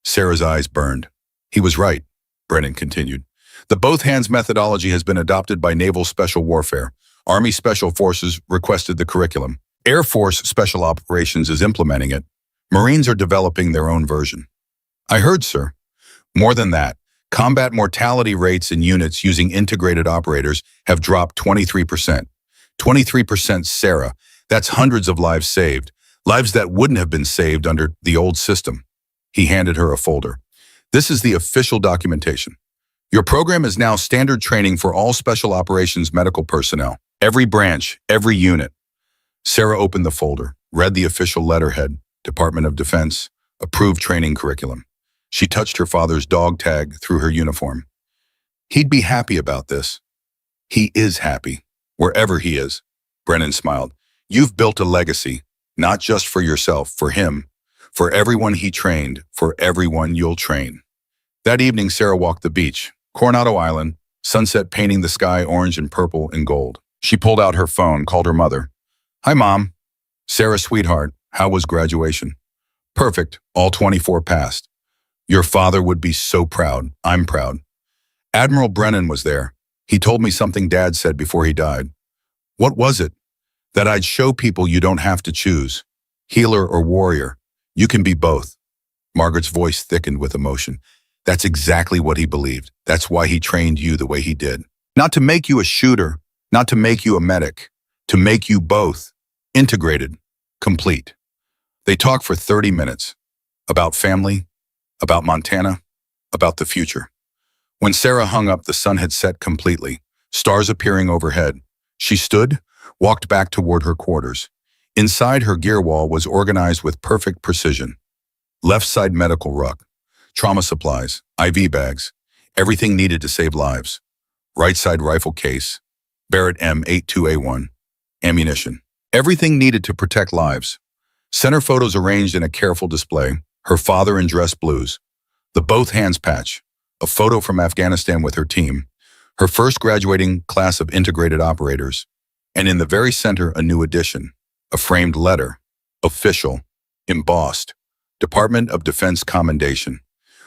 Sarah's eyes burned. He was right, Brennan continued. The both hands methodology has been adopted by Naval Special Warfare. Army Special Forces requested the curriculum. Air Force Special Operations is implementing it. Marines are developing their own version. I heard, sir. More than that, combat mortality rates in units using integrated operators have dropped 23%. 23%, Sarah. That's hundreds of lives saved. Lives that wouldn't have been saved under the old system. He handed her a folder. This is the official documentation. Your program is now standard training for all special operations medical personnel. Every branch, every unit. Sarah opened the folder, read the official letterhead, Department of Defense, Approved training curriculum. She touched her father's dog tag through her uniform. He'd be happy about this. He is happy, wherever he is. Brennan smiled. You've built a legacy, not just for yourself, for him, for everyone he trained, for everyone you'll train. That evening, Sarah walked the beach, Coronado Island, sunset painting the sky orange and purple and gold. She pulled out her phone, called her mother. Hi, Mom. Sarah, sweetheart, how was graduation? Perfect, all 24 passed. Your father would be so proud. I'm proud. Admiral Brennan was there. He told me something Dad said before he died. What was it? That I'd show people you don't have to choose. Healer or warrior. You can be both. Margaret's voice thickened with emotion. That's exactly what he believed. That's why he trained you the way he did. Not to make you a shooter, not to make you a medic, to make you both. Integrated, complete. They talked for 30 minutes. About family, about Montana, about the future. When Sarah hung up, the sun had set completely, stars appearing overhead. She stood, walked back toward her quarters. Inside, her gear wall was organized with perfect precision. Left side medical ruck, trauma supplies, IV bags, everything needed to save lives. Right side rifle case, Barrett M82A1, ammunition. Everything needed to protect lives. Center photos arranged in a careful display, her father in dress blues. The both hands patch, a photo from Afghanistan with her team, her first graduating class of integrated operators, and in the very center a new addition, a framed letter, official, embossed, Department of Defense commendation,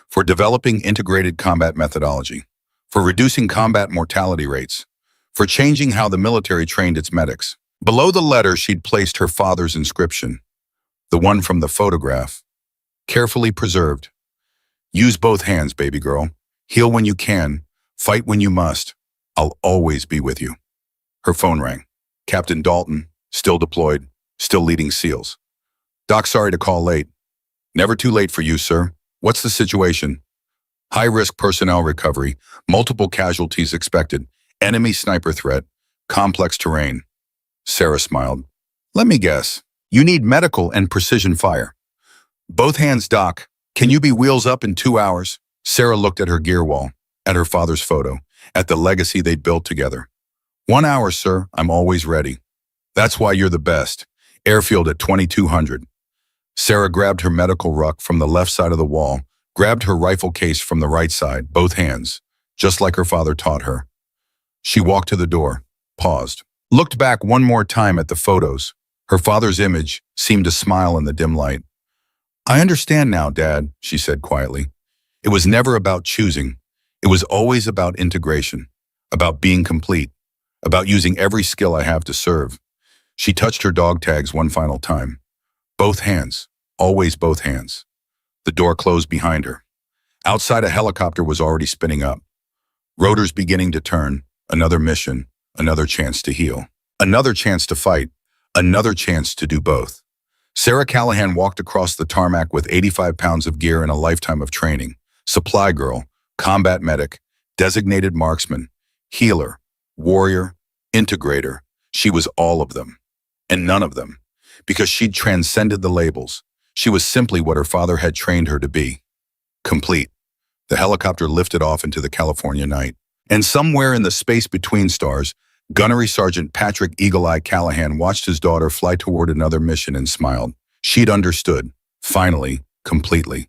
for developing integrated combat methodology, for reducing combat mortality rates, for changing how the military trained its medics. Below the letter, she'd placed her father's inscription, the one from the photograph, carefully preserved. Use both hands, baby girl. Heal when you can. Fight when you must. I'll always be with you. Her phone rang. Captain Dalton, still deployed, still leading SEALs. Doc, sorry to call late. Never too late for you, sir. What's the situation? High-risk personnel recovery, multiple casualties expected, enemy sniper threat, complex terrain. Sarah smiled. Let me guess. You need medical and precision fire. Both hands, Doc. Can you be wheels up in 2 hours? Sarah looked at her gear wall, at her father's photo, at the legacy they'd built together. 1 hour, sir. I'm always ready. That's why you're the best. Airfield at 2200. Sarah grabbed her medical ruck from the left side of the wall, grabbed her rifle case from the right side, both hands, just like her father taught her. She walked to the door, paused, looked back one more time at the photos. Her father's image seemed to smile in the dim light. I understand now, Dad, she said quietly. It was never about choosing. It was always about integration, about being complete, about using every skill I have to serve. She touched her dog tags one final time. Both hands, always both hands. The door closed behind her. Outside, a helicopter was already spinning up. Rotors beginning to turn, another mission, another chance to heal, another chance to fight, another chance to do both. Sarah Callahan walked across the tarmac with 85 pounds of gear and a lifetime of training. Supply girl, combat medic, designated marksman, healer, warrior, integrator. She was all of them, and none of them, because she'd transcended the labels. She was simply what her father had trained her to be. Complete. The helicopter lifted off into the California night. And somewhere in the space between stars, Gunnery Sergeant Patrick Eagle Eye Callahan watched his daughter fly toward another mission and smiled. She'd understood, finally, completely.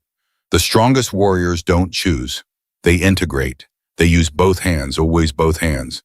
The strongest warriors don't choose. They integrate. They use both hands, always both hands.